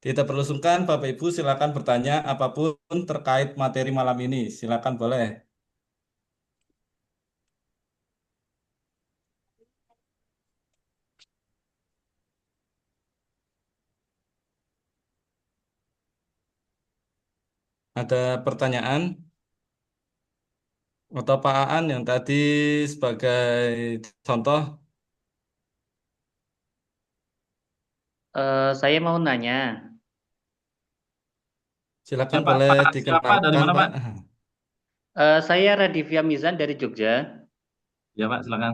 Tidak perlu sungkan, Bapak Ibu, silakan bertanya apapun terkait materi malam ini. Silakan boleh. Ada pertanyaan atau Pak Aan yang tadi sebagai contoh, Saya mau nanya, Ya silakan Pak, boleh Pak siapa dari dikenalkan, mana Pak. Pak? saya Radivia Mizan dari Jogja. Ya Pak, silakan.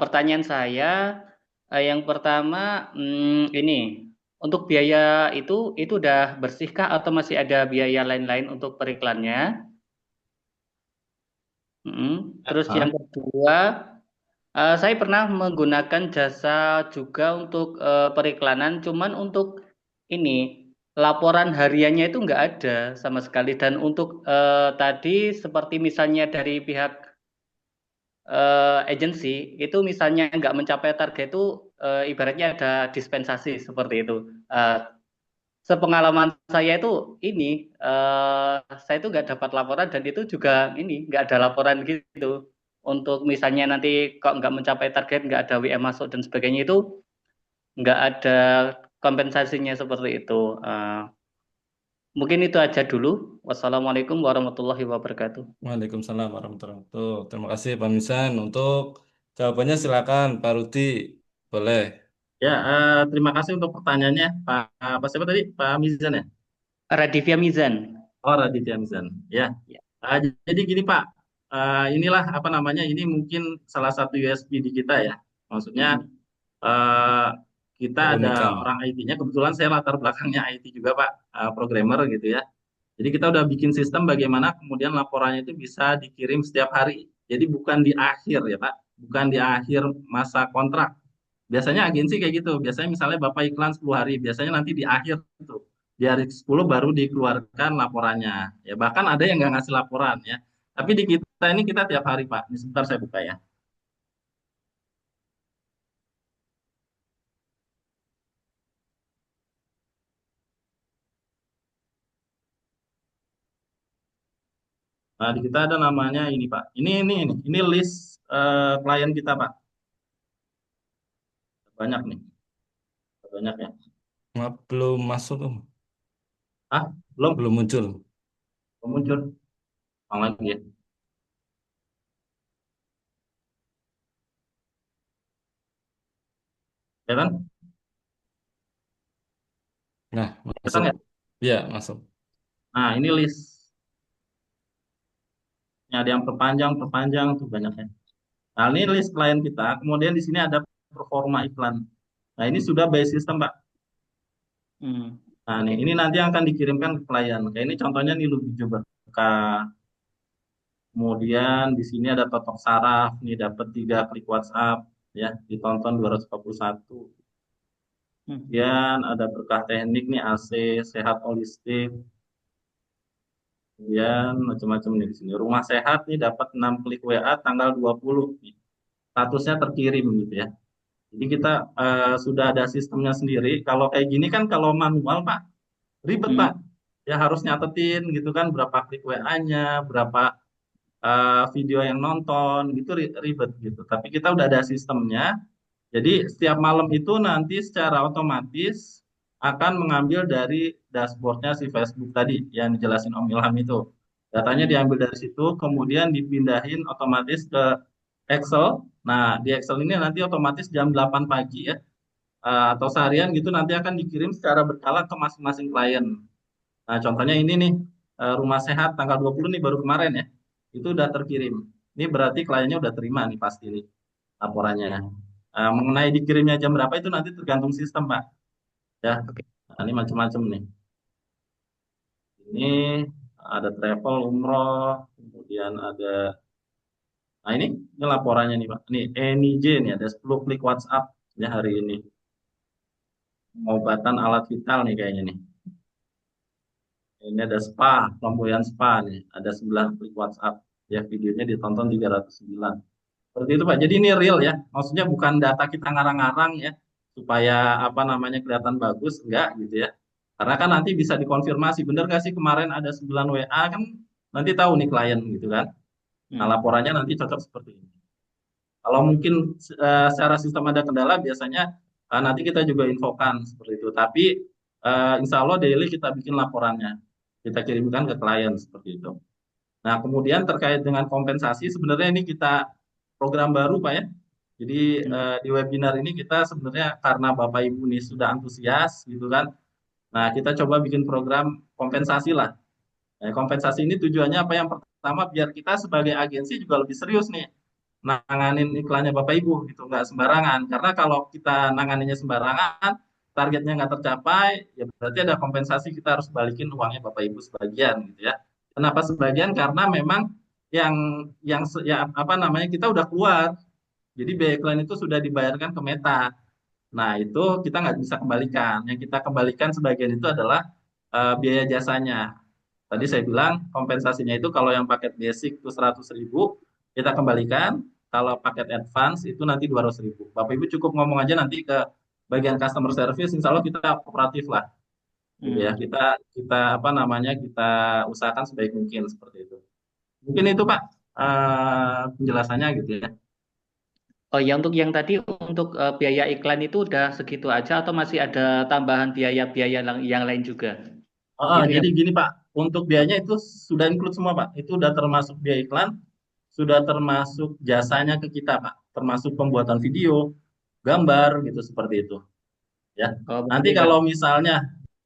Pertanyaan saya, yang pertama, ini untuk biaya itu udah bersihkah atau masih ada biaya lain-lain untuk periklannya? Terus yang Ah, kedua, saya pernah menggunakan jasa juga untuk periklanan, cuman untuk ini laporan hariannya itu nggak ada sama sekali. Dan untuk tadi seperti misalnya dari pihak agensi itu misalnya nggak mencapai target itu ibaratnya ada dispensasi seperti itu. Eh, Sepengalaman saya itu ini saya itu nggak dapat laporan dan itu juga ini nggak ada laporan gitu. Untuk misalnya nanti kok nggak mencapai target, nggak ada WM masuk dan sebagainya itu nggak ada kompensasinya seperti itu. Eh, Mungkin itu aja dulu. Wassalamualaikum warahmatullahi wabarakatuh. Waalaikumsalam warahmatullahi wabarakatuh. Terima kasih Pak Misan. Untuk jawabannya silakan Pak Ruti. Boleh. ya, terima kasih untuk pertanyaannya Pak siapa tadi? Pak Mizan ya? Radivia Mizan. Oh, Raditya Mizan. Ya. Ya. Jadi gini Pak, inilah apa namanya? Ini mungkin salah satu USP di kita ya. Maksudnya Mm-mm. eh, kita ada Keunikan. orang IT-nya. Kebetulan saya latar belakangnya IT juga Pak, programmer gitu ya. Jadi kita udah bikin sistem bagaimana kemudian laporannya itu bisa dikirim setiap hari. Jadi bukan di akhir ya Pak, bukan di akhir masa kontrak. Biasanya agensi kayak gitu. Biasanya misalnya Bapak iklan 10 hari, biasanya nanti di akhir tuh. Di hari 10 baru dikeluarkan laporannya. Ya bahkan ada yang nggak ngasih laporan ya. Tapi di kita ini kita tiap hari Pak. Ini sebentar saya buka ya. Nah, di kita ada namanya ini Pak. Ini list klien kita Pak. Banyak nih, banyak ya. Maaf, belum masuk, Om. Ah, belum, Belum muncul. belum muncul. Ulang lagi ya. Ya kan? Nah, Datang masuk. ya. Ya, masuk. Nah, ini list. Ini ada yang perpanjang, perpanjang tuh banyaknya. Nah, ini list klien kita. Kemudian di sini ada performa iklan. Nah, ini sudah by system, Pak. Hmm. Nah, ini nanti yang akan dikirimkan ke klien. Kayak ini contohnya nih Lubi Berkah. Kemudian di sini ada totok saraf, nih dapat 3 klik WhatsApp, ya, ditonton 241. Hmm. Kemudian ada berkah teknik nih AC, sehat holistik. Kemudian macam-macam nih di sini. Rumah sehat nih dapat 6 klik WA tanggal 20. Nih. Statusnya terkirim gitu ya. Jadi kita sudah ada sistemnya sendiri. Kalau kayak gini kan kalau manual, Pak, ribet Hmm. Pak. Ya harus nyatetin gitu kan berapa klik WA-nya, berapa video yang nonton gitu ribet gitu. Tapi kita udah ada sistemnya. Jadi setiap malam itu nanti secara otomatis akan mengambil dari dashboardnya si Facebook tadi yang dijelasin Om Ilham itu. Datanya diambil dari situ, kemudian dipindahin otomatis ke Excel. Nah, di Excel ini nanti otomatis jam 8 pagi ya, atau seharian gitu nanti akan dikirim secara berkala ke masing-masing klien. Nah, contohnya ini nih, Rumah Sehat tanggal 20 nih baru kemarin ya, itu udah terkirim. Ini berarti kliennya udah terima nih pasti nih laporannya. Mengenai dikirimnya jam berapa itu nanti tergantung sistem, Pak. Ya, Oke. nah, ini macam-macam nih. Ini ada travel, umroh, kemudian ada, nah ini laporannya nih Pak. Ini NIJ nih, ada 10 klik WhatsApp ya hari ini. Pengobatan alat vital nih kayaknya nih. Ini ada spa, pemboyan spa nih, ada 9 klik WhatsApp. Ya, videonya ditonton 309. Seperti itu Pak. Jadi ini real ya. Maksudnya bukan data kita ngarang-ngarang ya supaya apa namanya kelihatan bagus, enggak gitu ya. Karena kan nanti bisa dikonfirmasi, bener gak sih kemarin ada 9 WA kan nanti tahu nih klien gitu kan. Nah, Hmm. laporannya nanti cocok seperti ini. Kalau mungkin secara sistem ada kendala biasanya nanti kita juga infokan seperti itu. Tapi insya Allah daily kita bikin laporannya. Kita kirimkan ke klien seperti itu. Nah, kemudian terkait dengan kompensasi, sebenarnya ini kita program baru, Pak ya. Jadi Hmm. di webinar ini kita sebenarnya karena Bapak Ibu ini sudah antusias gitu kan. Nah, kita coba bikin program kompensasi lah. Nah, kompensasi ini tujuannya apa? Yang pertama biar kita sebagai agensi juga lebih serius nih nanganin iklannya Bapak Ibu gitu, nggak sembarangan. Karena kalau kita nanganinnya sembarangan, targetnya nggak tercapai, ya berarti ada kompensasi kita harus balikin uangnya Bapak Ibu sebagian gitu ya. Kenapa sebagian? Karena memang yang ya apa namanya kita udah keluar, jadi biaya iklan itu sudah dibayarkan ke Meta. Nah itu kita nggak bisa kembalikan. Yang kita kembalikan sebagian itu adalah biaya jasanya. Tadi saya bilang kompensasinya itu kalau yang paket basic itu 100.000 kita kembalikan, kalau paket advance itu nanti 200.000. Bapak Ibu cukup ngomong aja nanti ke bagian customer service, insya Allah kita kooperatif lah, gitu ya. Hmm. Kita apa namanya kita usahakan sebaik mungkin seperti itu. Mungkin itu Pak penjelasannya gitu ya. Oh ya, untuk yang tadi untuk biaya iklan itu udah segitu aja atau masih ada tambahan biaya-biaya yang lain juga? Itu ya. Jadi gini Pak, untuk biayanya itu sudah include semua Pak. Itu udah termasuk biaya iklan, sudah termasuk jasanya ke kita Pak, termasuk pembuatan video, gambar gitu seperti itu. Ya, Oh, nanti berarti nggak. kalau misalnya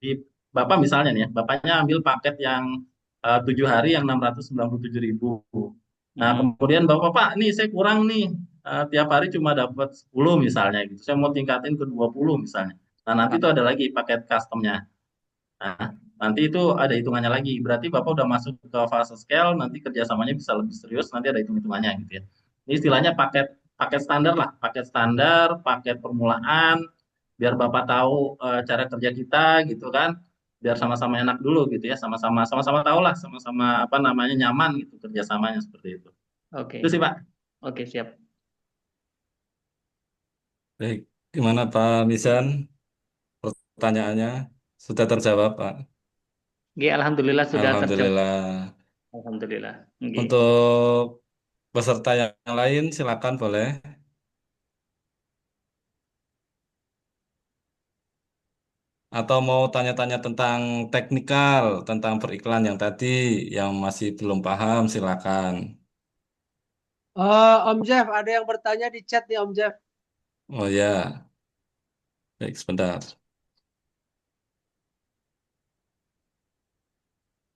di Bapak misalnya nih ya, Bapaknya ambil paket yang 7 hari yang 697.000. Nah, Mm-mm. kemudian Bapak, Pak, nih saya kurang nih, tiap hari cuma dapat 10 misalnya gitu. Saya mau tingkatin ke 20 misalnya. Nah, nanti Ah, itu ada lagi paket customnya. Nah, nanti itu ada hitungannya lagi. Berarti Bapak udah masuk ke fase scale, nanti kerjasamanya bisa lebih serius, nanti ada hitung-hitungannya gitu ya. Ini istilahnya paket paket standar lah, paket standar, paket permulaan, biar Bapak tahu cara kerja kita gitu kan, biar sama-sama enak dulu gitu ya, sama-sama tahu lah, sama-sama apa namanya nyaman gitu kerjasamanya seperti itu. oke, Itu sih Pak. oke, siap. Baik, gimana Pak Misan? Pertanyaannya sudah terjawab, Pak. Oke, alhamdulillah sudah terjawab. Alhamdulillah. Alhamdulillah. Oke. Untuk peserta yang lain, silakan boleh. Atau mau tanya-tanya tentang teknikal, tentang periklan yang tadi, yang masih belum paham, silakan. Om Jeff, ada yang bertanya di chat nih Om Jeff. Oh ya, baik sebentar.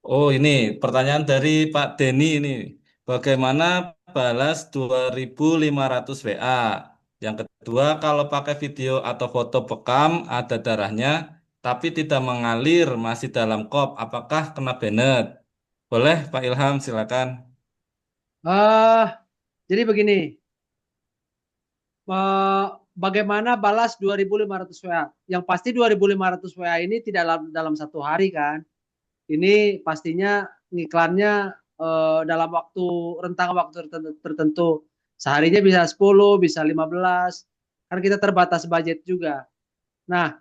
Oh ini pertanyaan dari Pak Denny ini. Bagaimana balas 2.500 WA? Yang kedua, kalau pakai video atau foto bekam ada darahnya, tapi tidak mengalir, masih dalam kop, apakah kena banned? Boleh Pak Ilham, silakan. Eh, jadi begini, eh, bagaimana balas 2.500 WA? Yang pasti 2.500 WA ini tidak dalam satu hari kan? Ini pastinya ngiklannya dalam rentang waktu tertentu. Seharinya bisa 10, bisa 15. Kan kita terbatas budget juga. Nah,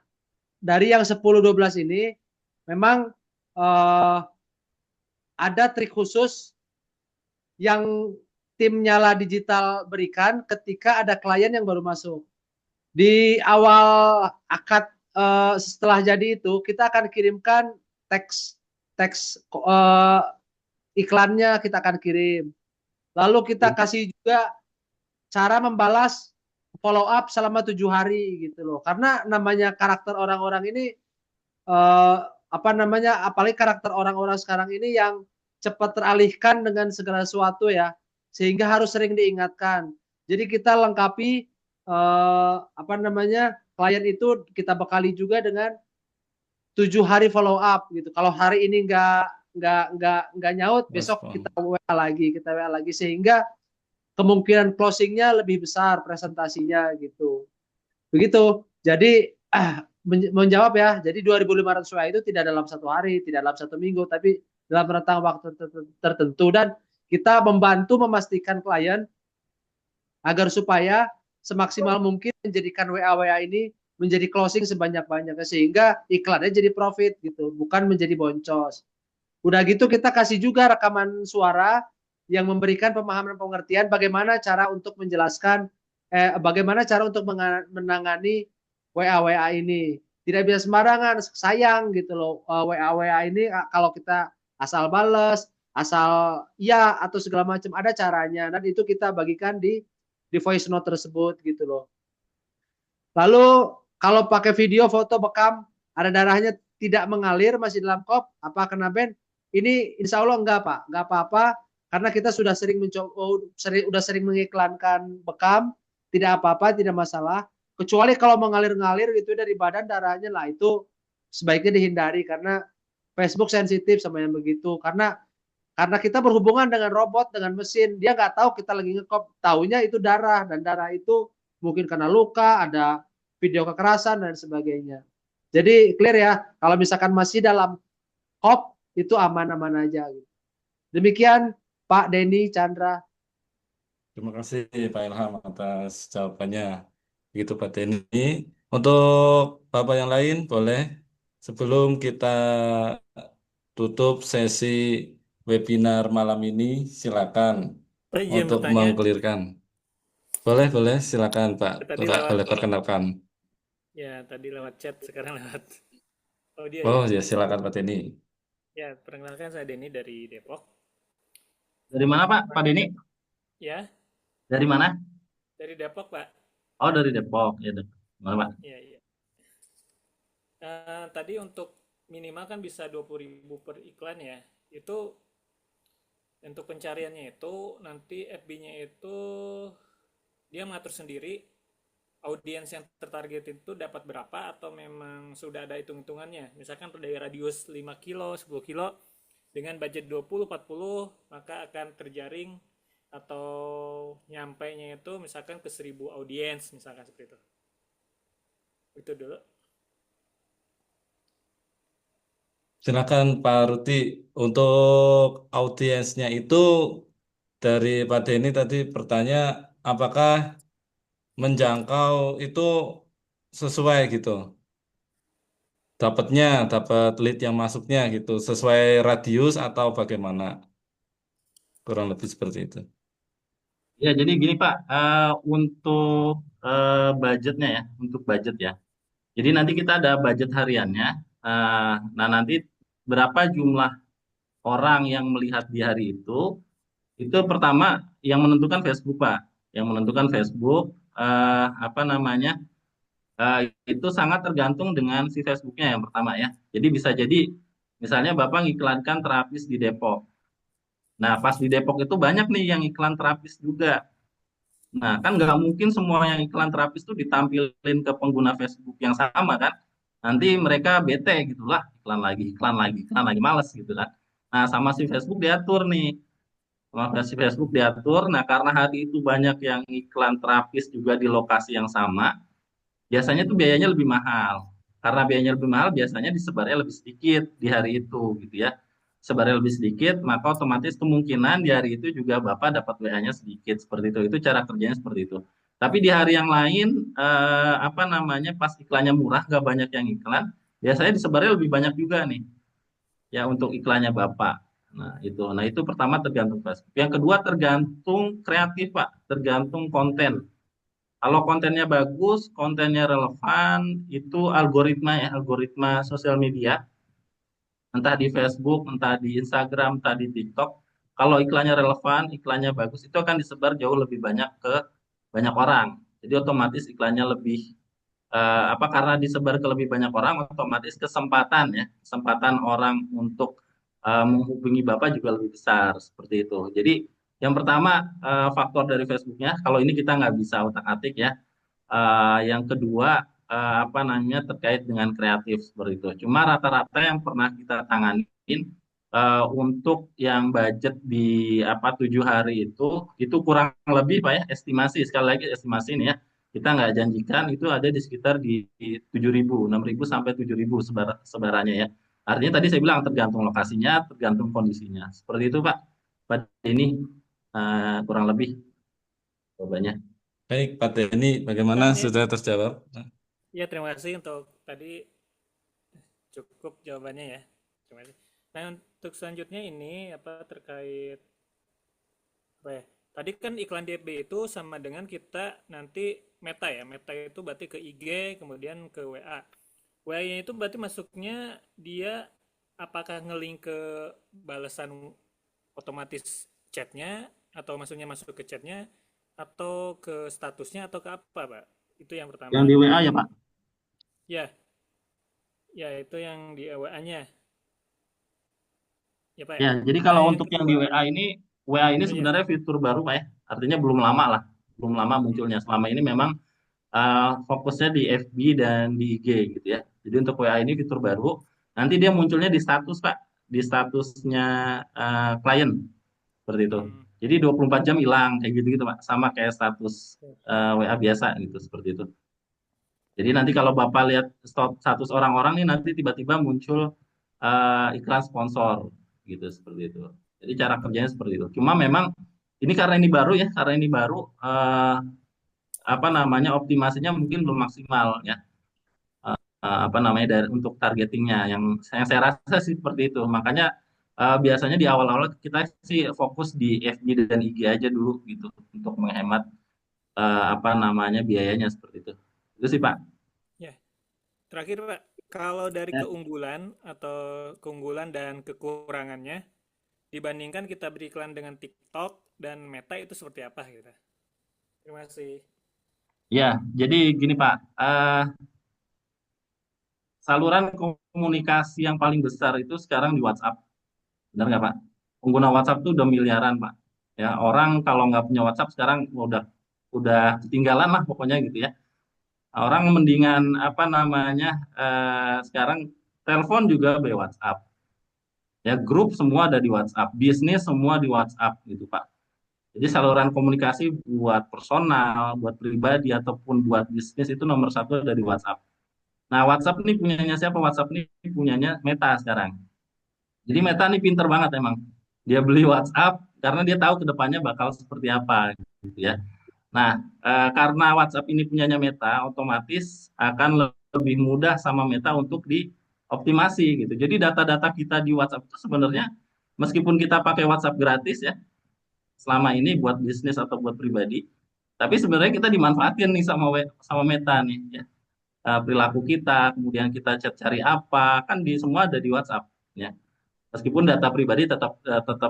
dari yang 10-12 ini memang eh, ada trik khusus yang tim Nyala Digital berikan ketika ada klien yang baru masuk. Di awal akad setelah jadi itu kita akan kirimkan teks teks iklannya kita akan kirim. Lalu kita kasih juga cara membalas follow up selama 7 hari gitu loh. Karena namanya karakter orang-orang ini apa namanya, apalagi karakter orang-orang sekarang ini yang cepat teralihkan dengan segala sesuatu ya, sehingga harus sering diingatkan. Jadi kita lengkapi apa namanya, klien itu kita bekali juga dengan 7 hari follow up gitu. Kalau hari ini nggak nyaut, besok Respon. kita WA lagi sehingga kemungkinan closingnya lebih besar presentasinya gitu. Begitu. Jadi menjawab ya. Jadi 2.500 WA itu tidak dalam 1 hari, tidak dalam 1 minggu, tapi dalam rentang waktu tertentu dan kita membantu memastikan klien agar supaya semaksimal mungkin menjadikan WA-WA ini menjadi closing sebanyak-banyaknya sehingga iklannya jadi profit gitu, bukan menjadi boncos. Udah gitu kita kasih juga rekaman suara yang memberikan pemahaman pengertian bagaimana cara untuk menjelaskan bagaimana cara untuk menangani WA-WA ini. Tidak bisa sembarangan, sayang gitu loh. WA-WA ini kalau kita asal bales, asal iya atau segala macam ada caranya dan itu kita bagikan di voice note tersebut gitu loh. Lalu kalau pakai video, foto, bekam, ada darahnya tidak mengalir masih dalam kop, apa kena ban? Ini insya Allah enggak Pak, enggak apa-apa karena kita sudah sering sering mengiklankan bekam, tidak apa-apa, tidak masalah. Kecuali kalau mengalir-ngalir gitu dari badan darahnya lah itu sebaiknya dihindari karena Facebook sensitif sama yang begitu karena kita berhubungan dengan robot, dengan mesin, dia nggak tahu kita lagi ngekop, taunya itu darah dan darah itu mungkin karena luka, ada video kekerasan dan sebagainya. Jadi clear ya, kalau misalkan masih dalam kop itu aman-aman aja. Demikian Pak Denny Chandra. Terima kasih Pak Ilham atas jawabannya. Begitu Pak Denny. Untuk Bapak yang lain boleh sebelum kita tutup sesi webinar malam ini, silakan Oh, izin untuk bertanya. mengklirkan. Boleh, boleh, silakan Pak. Tadi Pak, lewat boleh perkenalkan. ya tadi lewat chat, sekarang lewat audio Oh ya. ya, silakan Pak Denny. Ya, perkenalkan saya Denny dari Depok. Dari mana Pak? Pak Denny? Ya, Dari mana? dari Depok, Pak. Oh, dari Depok. Ya, mana Pak? Iya, iya. Tadi untuk minimal kan bisa 20.000 per iklan ya. Itu untuk pencariannya itu nanti FB-nya itu dia mengatur sendiri audiens yang tertarget itu dapat berapa atau memang sudah ada hitung-hitungannya. Misalkan dari radius 5 kilo, 10 kilo dengan budget 20, 40 maka akan terjaring atau nyampainya itu misalkan ke 1.000 audiens misalkan seperti itu. Itu dulu. Silakan Pak Ruti. Untuk audiensnya itu dari Pak Denny tadi bertanya apakah menjangkau itu sesuai gitu. Dapatnya, dapat lead yang masuknya gitu, sesuai radius atau bagaimana? Kurang lebih seperti itu. Ya, jadi gini Pak, untuk budgetnya ya, untuk budget ya. Jadi nanti kita ada budget hariannya. Nah, nanti berapa jumlah orang yang melihat di hari itu pertama yang menentukan Facebook Pak. Yang menentukan Facebook, apa namanya, itu sangat tergantung dengan si Facebooknya yang pertama ya. Jadi bisa jadi misalnya Bapak ngiklankan terapis di Depok. Nah, pas di Depok itu banyak nih yang iklan terapis juga. Nah, kan nggak mungkin semua yang iklan terapis itu ditampilin ke pengguna Facebook yang sama kan. Nanti mereka bete gitu lah, iklan lagi, iklan lagi, iklan lagi, males gitu kan. Nah, sama si Facebook diatur nih. Sama si Facebook diatur, nah karena hari itu banyak yang iklan terapis juga di lokasi yang sama, biasanya tuh biayanya lebih mahal. Karena biayanya lebih mahal, biasanya disebarnya lebih sedikit di hari itu gitu ya. Sebarnya lebih sedikit, maka otomatis kemungkinan di hari itu juga Bapak dapat WA-nya sedikit seperti itu. Itu cara kerjanya seperti itu. Tapi di hari yang lain, apa namanya, pas iklannya murah, nggak banyak yang iklan, biasanya disebarnya lebih banyak juga nih, ya untuk iklannya Bapak. Nah itu pertama tergantung Facebook. Yang kedua tergantung kreatif Pak, tergantung konten. Kalau kontennya bagus, kontennya relevan, itu algoritma ya, algoritma sosial media entah di Facebook, entah di Instagram, entah di TikTok. Kalau iklannya relevan, iklannya bagus, itu akan disebar jauh lebih banyak ke banyak orang. Jadi otomatis iklannya lebih karena disebar ke lebih banyak orang, otomatis kesempatan ya, kesempatan orang untuk menghubungi Bapak juga lebih besar seperti itu. Jadi yang pertama faktor dari Facebooknya, kalau ini kita nggak bisa utak-atik ya. Yang kedua apa namanya terkait dengan kreatif seperti itu. Cuma rata-rata yang pernah kita tanganin untuk yang budget di 7 hari itu kurang lebih Pak ya, estimasi sekali lagi estimasi ini ya, kita nggak janjikan, itu ada di sekitar di 7.000, 6.000 sampai 7.000 sebarannya ya. Artinya tadi saya bilang tergantung lokasinya, tergantung kondisinya. Seperti itu Pak. Pada ini kurang lebih jawabannya. Baik, Pak Denny, bagaimana Nah, sudah terjawab? ya terima kasih untuk tadi cukup jawabannya ya. Terima kasih. Nah, untuk selanjutnya ini apa terkait apa ya? Tadi kan iklan di FB itu sama dengan kita nanti meta ya. Meta itu berarti ke IG, kemudian ke WA. WA-nya itu berarti masuknya dia apakah ngelink ke balasan otomatis chatnya atau maksudnya masuk ke chatnya atau ke statusnya atau ke apa, Pak? Itu yang Yang pertama. di WA ya Pak. Ya, ya itu yang di WA-nya. Ya, Pak ya. Ya, jadi Nah, kalau yang untuk yang di kedua, WA ini oh ya, sebenarnya fitur baru Pak ya. Artinya belum lama lah, belum lama munculnya. Selama ini memang fokusnya di FB dan di IG gitu ya. Jadi untuk WA ini fitur baru. Nanti dia munculnya di status Pak, di statusnya klien seperti itu. hmm, Jadi 24 jam hilang kayak gitu-gitu Pak. Sama kayak status WA biasa gitu seperti itu. Jadi nanti kalau Bapak lihat status orang-orang nih nanti tiba-tiba muncul iklan sponsor gitu seperti itu. Jadi cara kerjanya seperti itu. Cuma memang ini karena ini baru ya, karena ini baru optimasinya mungkin belum maksimal ya. Untuk targetingnya yang saya rasa sih seperti itu. Makanya biasanya di awal-awal kita sih fokus di FB dan IG aja dulu gitu untuk menghemat biayanya seperti itu. Itu sih Pak. ya. Terakhir, Pak, kalau dari Ya. keunggulan dan kekurangannya dibandingkan kita beriklan dengan TikTok dan Meta itu seperti apa gitu. Terima kasih. Ya, jadi gini Pak, saluran komunikasi yang paling besar itu sekarang di WhatsApp, benar nggak Pak? Pengguna WhatsApp tuh udah miliaran Pak. Ya, orang kalau nggak punya WhatsApp sekarang udah ketinggalan lah pokoknya gitu ya. Orang mendingan sekarang telepon juga by WhatsApp. Ya, grup semua ada di WhatsApp, bisnis semua di WhatsApp gitu Pak. Jadi saluran komunikasi buat personal, buat pribadi ataupun buat bisnis itu nomor satu ada di WhatsApp. Nah, WhatsApp ini punyanya siapa? WhatsApp ini punyanya Meta sekarang. Jadi Meta ini pinter banget emang. Dia beli WhatsApp karena dia tahu ke depannya bakal seperti apa gitu ya. Nah, karena WhatsApp ini punyanya Meta, otomatis akan lebih mudah sama Meta untuk dioptimasi gitu. Jadi data-data kita di WhatsApp itu sebenarnya meskipun kita pakai WhatsApp gratis ya, selama ini buat bisnis atau buat pribadi, tapi sebenarnya kita dimanfaatin nih sama Meta nih ya. Perilaku kita, kemudian kita chat cari apa, kan di semua ada di WhatsApp ya. Meskipun data pribadi tetap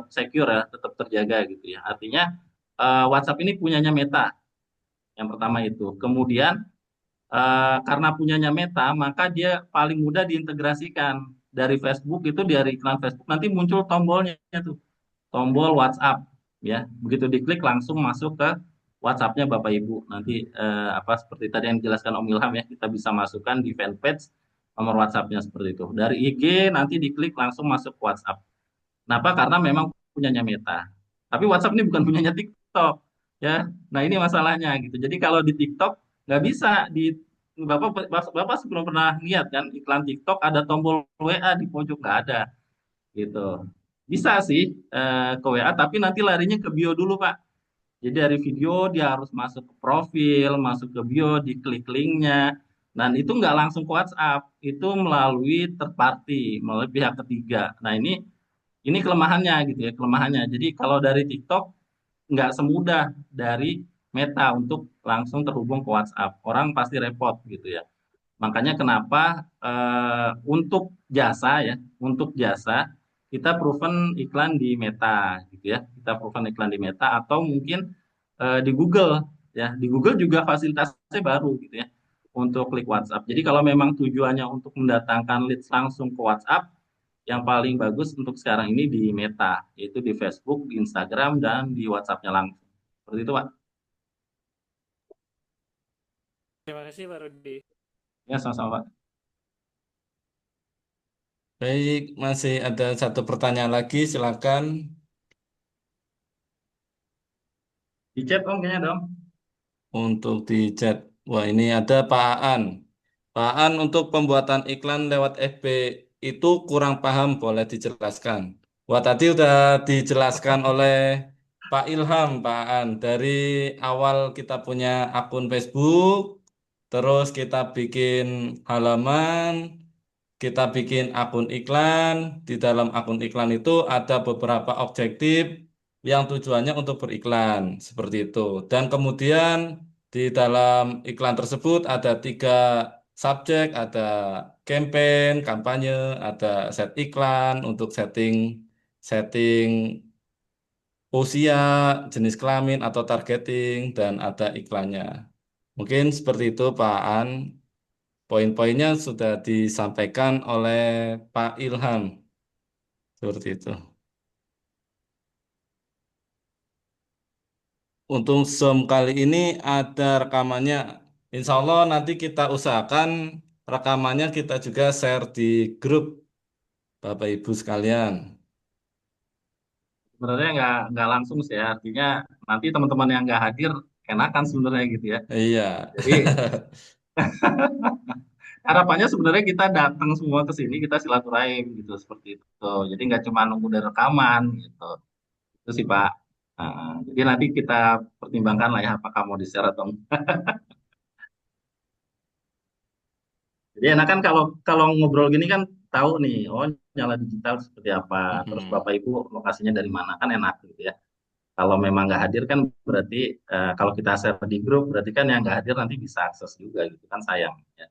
secure ya, tetap terjaga gitu ya. Artinya WhatsApp ini punyanya Meta yang pertama itu. Kemudian karena punyanya Meta, maka dia paling mudah diintegrasikan dari Facebook itu dari iklan Facebook nanti muncul tombolnya tuh, tombol WhatsApp ya. Begitu diklik langsung masuk ke WhatsApp-nya Bapak Ibu. Nanti seperti tadi yang dijelaskan Om Ilham ya, kita bisa masukkan di fanpage nomor WhatsApp-nya seperti itu. Dari IG nanti diklik langsung masuk ke WhatsApp. Kenapa? Karena memang punyanya Meta. Tapi WhatsApp ini bukan punyanya TikTok, ya. Nah ini masalahnya gitu. Jadi kalau di TikTok nggak bisa Bapak sebelum pernah lihat kan iklan TikTok ada tombol WA di pojok nggak ada, gitu. Bisa sih ke WA, tapi nanti larinya ke bio dulu Pak. Jadi dari video dia harus masuk ke profil, masuk ke bio, diklik linknya, dan itu nggak langsung ke WhatsApp, itu melalui third party, melalui pihak ketiga. Nah ini kelemahannya gitu ya, kelemahannya. Jadi kalau dari TikTok nggak semudah dari Meta untuk langsung terhubung ke WhatsApp. Orang pasti repot gitu ya. Makanya kenapa untuk jasa kita proven iklan di Meta gitu ya. Kita proven iklan di Meta atau mungkin di Google ya. Di Google juga fasilitasnya baru gitu ya untuk klik WhatsApp. Jadi kalau memang tujuannya untuk mendatangkan leads langsung ke WhatsApp, yang paling bagus untuk sekarang ini di Meta, yaitu di Facebook, di Instagram, dan di WhatsApp-nya langsung. Seperti itu, Pak. Terima kasih Pak Rudi. Ya, sama-sama, Pak. Baik, masih ada satu pertanyaan lagi, silakan. Di chat, Om, kayaknya dong. Untuk di chat. Wah, ini ada Pak Aan. Pak Aan, untuk pembuatan iklan lewat FB itu kurang paham, boleh dijelaskan. Wah, tadi udah dijelaskan oleh Pak Ilham, Pak Aan. Dari awal kita punya akun Facebook, terus kita bikin halaman, kita bikin akun iklan. Di dalam akun iklan itu ada beberapa objektif yang tujuannya untuk beriklan, seperti itu. Dan kemudian di dalam iklan tersebut ada 3 subjek, ada campaign, kampanye, ada set iklan untuk setting setting usia, jenis kelamin atau targeting, dan ada iklannya. Mungkin seperti itu Pak An. Poin-poinnya sudah disampaikan oleh Pak Ilham. Seperti itu. Untuk Zoom kali ini ada rekamannya. Insya Allah nanti kita usahakan rekamannya kita juga share di grup Bapak Ibu sekalian. Sebenarnya nggak langsung sih ya, artinya nanti teman-teman yang nggak hadir enakan sebenarnya gitu ya. Iya. Jadi harapannya sebenarnya kita datang semua ke sini, kita silaturahim gitu, seperti itu. Jadi nggak cuma nunggu dari rekaman gitu. Itu sih Pak. Jadi nanti kita pertimbangkan lah ya apakah mau di-share atau enggak. Jadi enak kan kalau kalau ngobrol gini kan tahu nih, oh nyala digital seperti apa, terus Mm-mm. Bapak Ibu lokasinya dari mana kan enak gitu ya. Kalau memang nggak hadir kan berarti kalau kita share di grup berarti kan yang nggak hadir nanti bisa akses juga gitu kan sayang ya.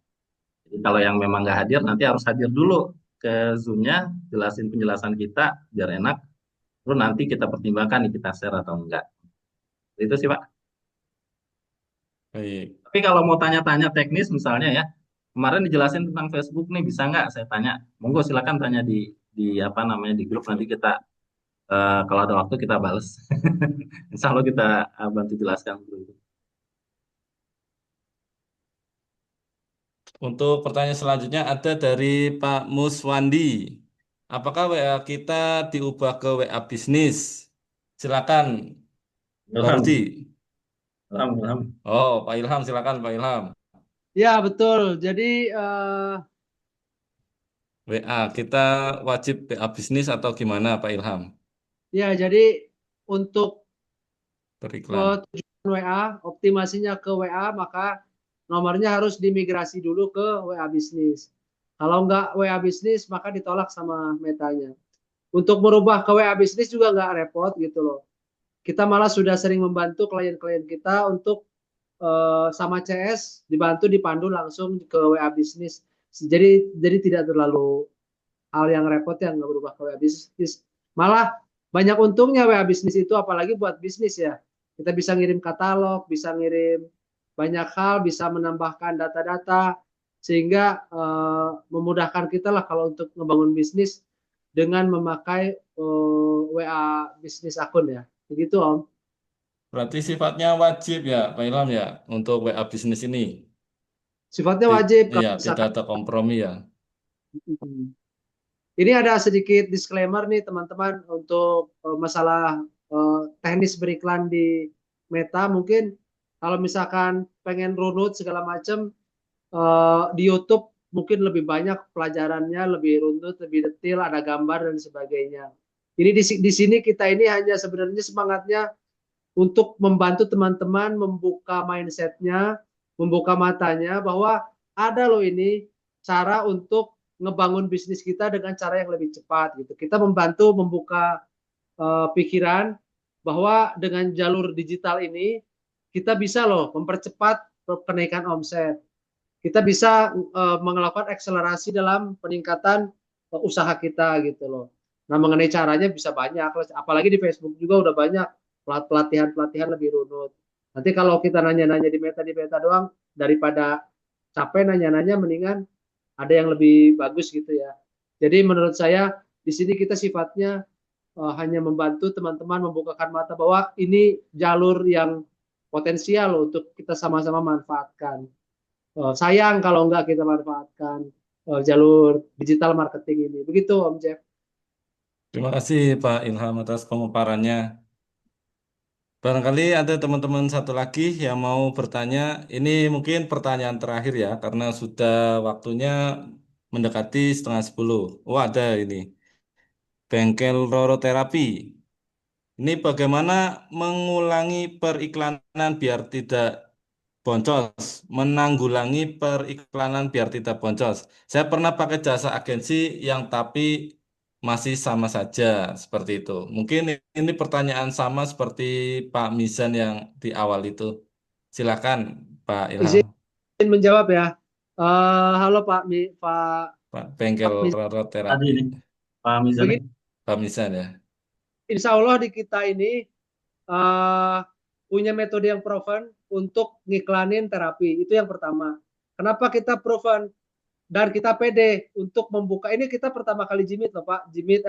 Jadi kalau yang memang nggak hadir nanti harus hadir dulu ke Zoom-nya, jelasin penjelasan kita biar enak, terus nanti kita pertimbangkan nih kita share atau enggak. Itu sih Pak. Baik. Tapi kalau mau tanya-tanya teknis misalnya ya, kemarin dijelasin tentang Facebook nih bisa nggak saya tanya? Monggo silakan tanya di apa namanya di grup nanti kita kalau ada waktu kita bales. Insya Allah kita bantu jelaskan dulu. Untuk pertanyaan selanjutnya ada dari Pak Muswandi. Apakah WA kita diubah ke WA bisnis? Silakan, Pak Rudi. Ilham, Ilham, Ilham. Oh, Pak Ilham, silakan Pak Ilham. Ya, betul. Jadi WA kita wajib WA bisnis atau gimana Pak Ilham? ya jadi untuk Beriklan. tujuan WA, optimasinya ke WA, maka nomornya harus dimigrasi dulu ke WA bisnis. Kalau nggak WA bisnis, maka ditolak sama metanya. Untuk merubah ke WA bisnis juga nggak repot gitu loh. Kita malah sudah sering membantu klien-klien kita untuk sama CS dibantu dipandu langsung ke WA bisnis. Jadi tidak terlalu hal yang repot yang nggak berubah ke WA bisnis. Malah banyak untungnya WA bisnis itu apalagi buat bisnis ya. Kita bisa ngirim katalog, bisa ngirim banyak hal, bisa menambahkan data-data sehingga memudahkan kita lah kalau untuk ngebangun bisnis dengan memakai WA bisnis akun ya. Begitu Om. Berarti sifatnya wajib ya Pak Ilham ya untuk WA bisnis ini. Sifatnya wajib Iya, kalau tidak misalkan. ada kompromi ya. Ini ada sedikit disclaimer nih teman-teman untuk masalah teknis beriklan di Meta. Mungkin kalau misalkan pengen runut segala macam di YouTube mungkin lebih banyak pelajarannya, lebih runut, lebih detail, ada gambar dan sebagainya. Ini di sini kita ini hanya sebenarnya semangatnya untuk membantu teman-teman membuka mindsetnya, membuka matanya bahwa ada loh ini cara untuk ngebangun bisnis kita dengan cara yang lebih cepat gitu. Kita membantu membuka pikiran bahwa dengan jalur digital ini kita bisa loh mempercepat kenaikan omset. kita bisa melakukan akselerasi dalam peningkatan usaha kita gitu loh. Nah, mengenai caranya bisa banyak, apalagi di Facebook juga udah banyak pelatihan-pelatihan lebih runut. Nanti kalau kita nanya-nanya di meta doang, daripada capek nanya-nanya, mendingan ada yang lebih bagus gitu ya. Jadi menurut saya di sini kita sifatnya hanya membantu teman-teman membukakan mata bahwa ini jalur yang potensial untuk kita sama-sama manfaatkan. Sayang kalau enggak kita manfaatkan jalur digital marketing ini. Begitu Om Jeff. Terima kasih Pak Ilham atas pemaparannya. Barangkali ada teman-teman satu lagi yang mau bertanya. Ini mungkin pertanyaan terakhir ya, karena sudah waktunya mendekati 9:30. Oh ada ini, bengkel Roro Terapi. Ini bagaimana mengulangi periklanan biar tidak boncos, menanggulangi periklanan biar tidak boncos. Saya pernah pakai jasa agensi yang tapi masih sama saja seperti itu. Mungkin ini pertanyaan sama seperti Pak Mizan yang di awal itu. Silakan Pak Ilham, Izin menjawab ya. Halo Pak Pak Bengkel Mis. Roro Tadi Terapi, ini Pak Mizan. Begini, Pak Mizan ya. Insya Allah di kita ini uh, punya metode yang proven untuk ngiklanin terapi. Itu yang pertama. Kenapa kita proven dan kita pede untuk membuka ini, kita pertama kali jimit loh Pak, jimit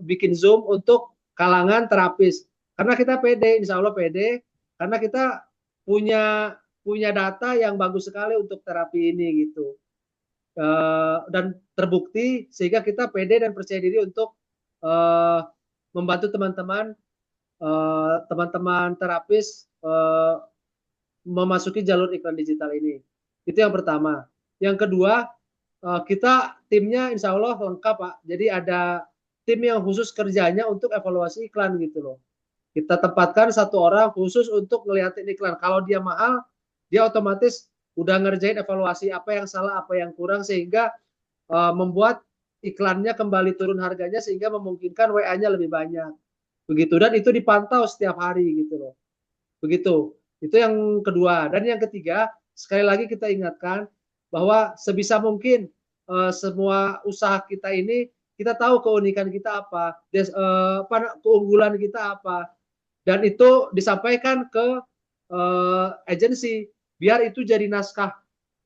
bikin Zoom untuk kalangan terapis. Karena kita pede, Insya Allah pede, karena kita punya punya data yang bagus sekali untuk terapi ini gitu. Dan terbukti sehingga kita pede dan percaya diri untuk membantu teman-teman terapis memasuki jalur iklan digital ini. Itu yang pertama. Yang kedua, kita timnya insya Allah lengkap Pak. Jadi ada tim yang khusus kerjanya untuk evaluasi iklan gitu loh. Kita tempatkan satu orang khusus untuk ngeliatin iklan. Kalau dia mahal, dia otomatis udah ngerjain evaluasi apa yang salah, apa yang kurang, sehingga membuat iklannya kembali turun harganya sehingga memungkinkan WA-nya lebih banyak. Begitu, dan itu dipantau setiap hari gitu loh. Begitu. Itu yang kedua. Dan yang ketiga, sekali lagi kita ingatkan bahwa sebisa mungkin semua usaha kita ini kita tahu keunikan kita apa, keunggulan kita apa, dan itu disampaikan ke agensi biar itu jadi naskah,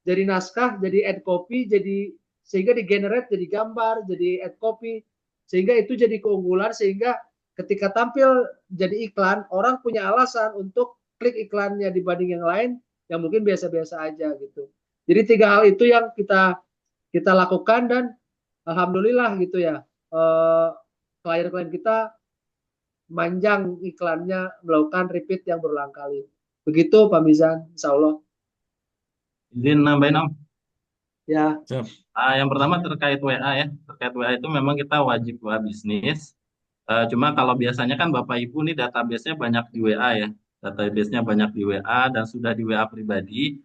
jadi ad copy, jadi sehingga di-generate jadi gambar, jadi ad copy, sehingga itu jadi keunggulan, sehingga ketika tampil jadi iklan, orang punya alasan untuk klik iklannya dibanding yang lain yang mungkin biasa-biasa aja gitu. Jadi 3 hal itu yang kita lakukan, dan alhamdulillah gitu ya, klien-klien kita manjang iklannya, melakukan repeat yang berulang kali. Begitu Pak Mizan, insya Allah. Izin nambahin Om. Ya, Siap. Yang pertama terkait WA ya. Terkait WA itu memang kita wajib WA bisnis. Cuma kalau biasanya kan Bapak Ibu nih database-nya banyak di WA ya. Database-nya banyak di WA dan sudah di WA pribadi.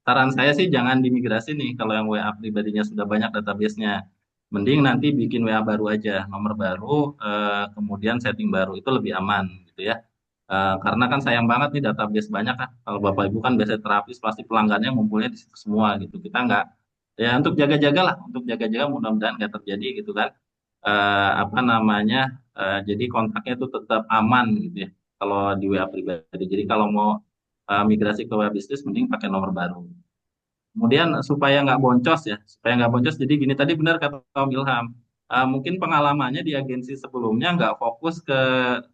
Saran saya sih jangan dimigrasi nih kalau yang WA pribadinya sudah banyak database-nya. Mending nanti bikin WA baru aja, nomor baru, kemudian setting baru itu lebih aman gitu ya. Karena kan sayang banget nih database banyak kan. Kalau Bapak Ibu kan biasa terapis pasti pelanggannya ngumpulnya di situ semua gitu. Kita nggak, ya untuk jaga-jaga lah, untuk jaga-jaga mudah-mudahan nggak terjadi gitu kan. Apa namanya, jadi kontaknya itu tetap aman gitu ya kalau di WA pribadi. Jadi kalau mau migrasi ke WA bisnis mending pakai nomor baru. Kemudian supaya nggak boncos. Jadi gini tadi benar kata Om Ilham. Mungkin pengalamannya di agensi sebelumnya nggak fokus ke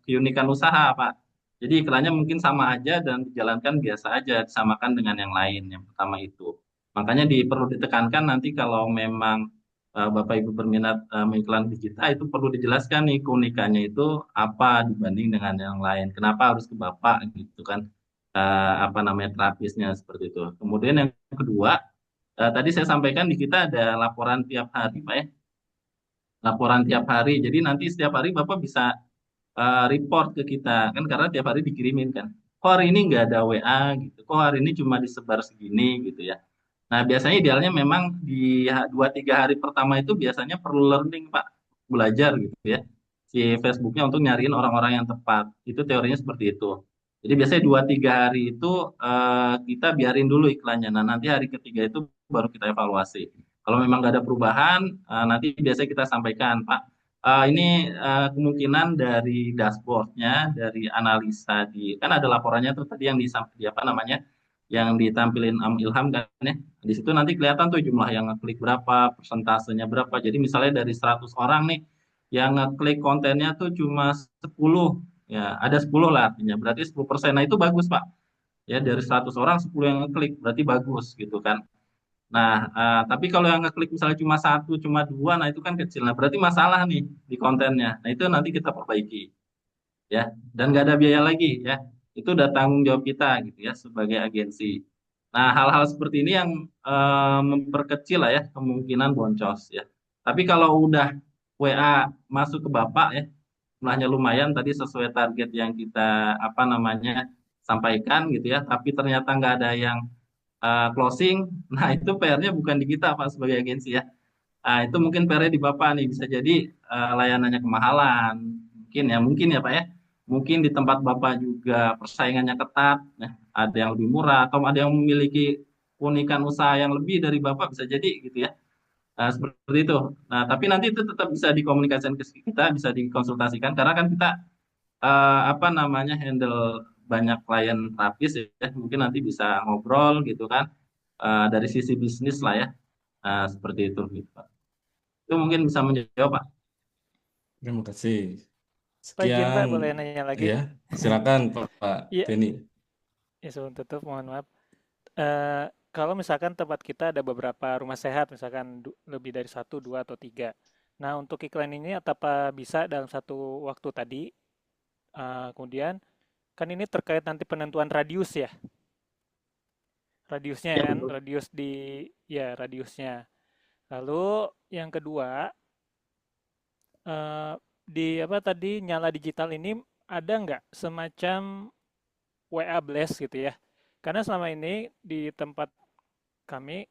keunikan usaha, Pak. Jadi iklannya mungkin sama aja dan dijalankan biasa aja, disamakan dengan yang lain. Yang pertama itu. Makanya perlu ditekankan nanti kalau memang Bapak Ibu berminat mengiklan di kita, itu perlu dijelaskan nih keunikannya itu apa dibanding dengan yang lain. Kenapa harus ke Bapak gitu kan? Apa namanya terapisnya seperti itu. Kemudian yang kedua, tadi saya sampaikan di kita ada laporan tiap hari, Pak ya. Laporan tiap hari. Jadi nanti setiap hari Bapak bisa report ke kita kan karena tiap hari dikirimin kan. Kok hari ini nggak ada WA gitu. Kok hari ini cuma disebar segini gitu ya. Nah, biasanya idealnya memang di 2-3 hari pertama itu biasanya perlu learning, Pak. Belajar gitu ya. Si Facebooknya untuk nyariin orang-orang yang tepat. Itu teorinya seperti itu. Jadi biasanya 2-3 hari itu kita biarin dulu iklannya. Nah, nanti hari ketiga itu baru kita evaluasi. Kalau memang nggak ada perubahan, nanti biasanya kita sampaikan, Pak, ini kemungkinan dari dashboardnya, dari analisa kan ada laporannya tuh tadi yang di apa namanya, yang ditampilin Ilham kan ya. Di situ nanti kelihatan tuh jumlah yang ngeklik berapa, persentasenya berapa. Jadi misalnya dari 100 orang nih, yang ngeklik kontennya tuh cuma 10, ya ada 10 lah artinya, berarti 10%. Nah itu bagus Pak. Ya dari 100 orang 10 yang ngeklik, berarti bagus gitu kan. Nah, tapi kalau yang ngeklik misalnya cuma satu, cuma dua, nah itu kan kecil. Nah berarti masalah nih di kontennya. Nah itu nanti kita perbaiki ya. Dan nggak ada biaya lagi ya. Itu udah tanggung jawab kita gitu ya sebagai agensi. Nah hal-hal seperti ini yang memperkecil lah ya kemungkinan boncos ya. Tapi kalau udah WA masuk ke Bapak ya, jumlahnya lumayan tadi sesuai target yang kita apa namanya sampaikan gitu ya, tapi ternyata nggak ada yang closing, nah itu PR-nya bukan di kita Pak sebagai agensi ya. Itu mungkin PR-nya di Bapak nih, bisa jadi layanannya kemahalan, mungkin ya Pak ya. Mungkin di tempat Bapak juga persaingannya ketat, ya. Ada yang lebih murah atau ada yang memiliki keunikan usaha yang lebih dari Bapak bisa jadi gitu ya. Seperti itu. Nah, tapi nanti itu tetap bisa dikomunikasikan ke kita, bisa dikonsultasikan karena kan kita apa namanya handle banyak klien terapis ya. Mungkin nanti bisa ngobrol gitu kan dari sisi bisnis lah ya. Seperti itu gitu, Pak. Itu mungkin bisa menjawab, Pak. Terima kasih. Pak izin Pak, Sekian, boleh nanya lagi? ya, silakan Pak Iya, Benny. ya sebelum tutup mohon maaf. Kalau misalkan tempat kita ada beberapa rumah sehat, misalkan lebih dari 1, 2, atau 3. Nah, untuk iklan ini apa bisa dalam satu waktu tadi? Kemudian, kan ini terkait nanti penentuan radius ya. Radiusnya Ya, kan, betul. radiusnya. Lalu yang kedua, di apa tadi nyala digital ini ada nggak semacam WA Blast gitu ya? Karena selama ini di tempat kami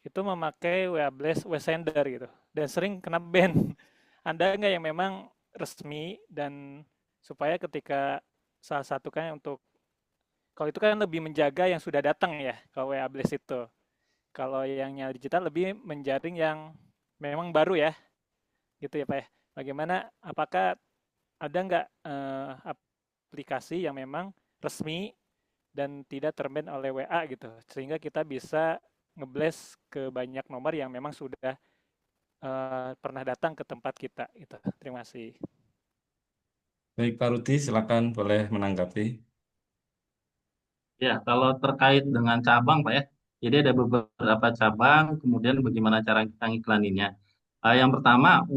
itu memakai WA Blast, WeSender gitu, dan sering kena ban. Ada nggak yang memang resmi dan supaya ketika salah satu kan untuk kalau itu kan lebih menjaga yang sudah datang ya kalau WA Blast itu. Kalau yang nyala digital lebih menjaring yang memang baru ya, gitu ya Pak ya. Bagaimana? Apakah ada nggak aplikasi yang memang resmi dan tidak terban oleh WA gitu, sehingga kita bisa ngeblast ke banyak nomor yang memang sudah pernah datang ke tempat kita gitu. Terima kasih. Baik Pak Ruti, silakan boleh menanggapi. Ya, kalau terkait dengan cabang, Pak ya. Jadi ada beberapa cabang, kemudian bagaimana cara kita ngiklaninnya. Yang pertama,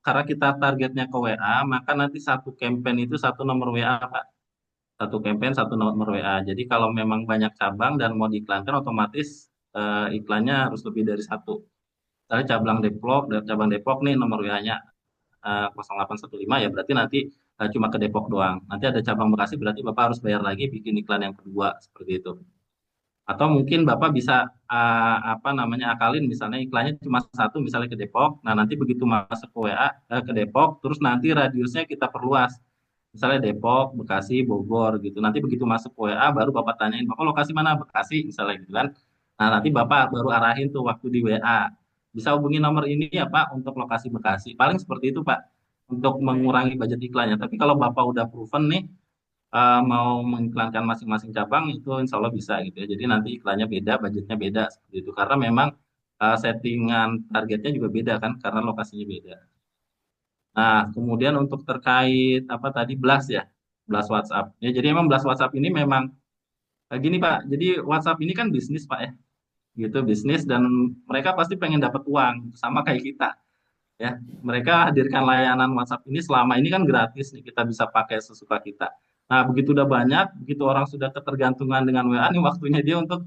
karena kita targetnya ke WA, maka nanti satu campaign itu satu nomor WA, Pak. Satu campaign, satu nomor WA. Jadi kalau memang banyak cabang dan mau diiklankan, otomatis iklannya harus lebih dari satu. Misalnya cabang Depok nih nomor WA-nya 0815 ya berarti nanti cuma ke Depok doang. Nanti ada cabang Bekasi berarti Bapak harus bayar lagi bikin iklan yang kedua seperti itu. Atau mungkin Bapak bisa apa namanya akalin misalnya iklannya cuma satu misalnya ke Depok. Nah, nanti begitu masuk ke WA ke Depok terus nanti radiusnya kita perluas. Misalnya Depok, Bekasi, Bogor gitu. Nanti begitu masuk ke WA baru Bapak tanyain, "Bapak lokasi mana?" Bekasi misalnya gitu kan. Nah, nanti Bapak baru arahin tuh waktu di WA. Bisa hubungi nomor ini ya Pak untuk lokasi Bekasi. Paling seperti itu Pak untuk Baik. mengurangi budget iklannya. Tapi kalau Bapak udah proven nih mau mengiklankan masing-masing cabang itu insya Allah bisa gitu ya. Jadi nanti iklannya beda, budgetnya beda seperti itu. Karena memang settingan targetnya juga beda kan, karena lokasinya beda. Nah, kemudian untuk terkait apa tadi blast ya, blast WhatsApp. Ya, jadi emang blast WhatsApp ini memang gini Pak. Jadi WhatsApp ini kan bisnis Pak ya, gitu bisnis dan mereka pasti pengen dapat uang sama kayak kita ya. Mereka hadirkan layanan WhatsApp ini selama ini kan gratis nih, kita bisa pakai sesuka kita. Nah, begitu udah banyak, begitu orang sudah ketergantungan dengan WA, nih waktunya dia untuk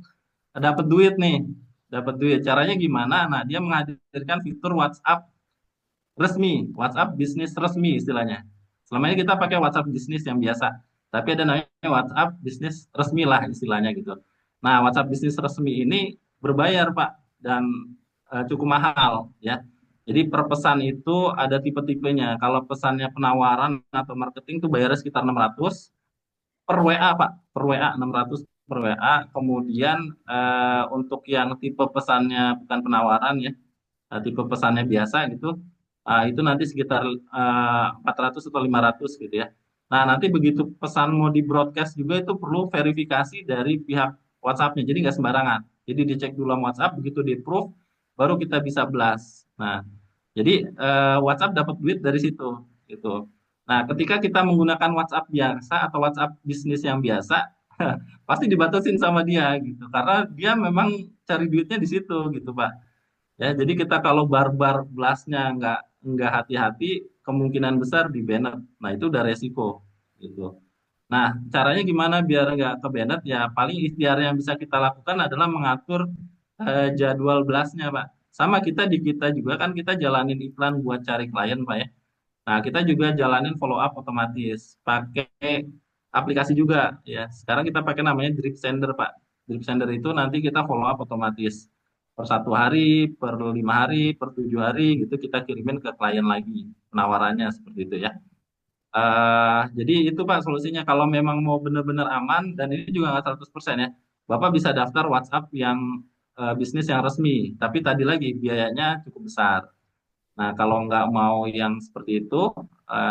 dapat duit nih, dapat duit. Caranya gimana? Nah, dia menghadirkan fitur WhatsApp resmi, WhatsApp bisnis resmi istilahnya. Selama ini kita pakai WhatsApp bisnis yang biasa, tapi ada namanya WhatsApp bisnis resmi lah istilahnya gitu. Nah, WhatsApp bisnis resmi ini berbayar Pak dan cukup mahal ya. Jadi per pesan itu ada tipe-tipenya. Kalau pesannya penawaran atau marketing itu bayarnya sekitar 600. per WA Pak, per WA 600 per WA. Kemudian untuk yang tipe pesannya bukan penawaran ya, tipe pesannya biasa gitu, itu nanti sekitar 400 atau 500 gitu ya. Nah, nanti begitu pesan mau di broadcast juga itu perlu verifikasi dari pihak WhatsApp-nya, jadi nggak sembarangan. Jadi dicek dulu sama WhatsApp, begitu di approve, baru kita bisa blast. Nah, jadi WhatsApp dapat duit dari situ, gitu. Nah, ketika kita menggunakan WhatsApp biasa atau WhatsApp bisnis yang biasa, pasti dibatasin sama dia gitu, karena dia memang cari duitnya di situ gitu, Pak. Ya, jadi kita kalau barbar blastnya nggak hati-hati, kemungkinan besar di banned. Nah, itu udah resiko gitu. Nah, caranya gimana biar nggak ke banned? Ya, paling ikhtiar yang bisa kita lakukan adalah mengatur jadwal blastnya, Pak. Sama kita juga kan kita jalanin iklan buat cari klien, Pak ya. Nah, kita juga jalanin follow up otomatis pakai aplikasi juga ya. Sekarang kita pakai namanya Drip Sender, Pak. Drip Sender itu nanti kita follow up otomatis per 1 hari, per 5 hari, per 7 hari gitu kita kirimin ke klien lagi penawarannya seperti itu ya. Jadi itu Pak solusinya kalau memang mau benar-benar aman dan ini juga nggak 100% ya. Bapak bisa daftar WhatsApp yang bisnis yang resmi, tapi tadi lagi biayanya cukup besar. Nah, kalau nggak mau yang seperti itu,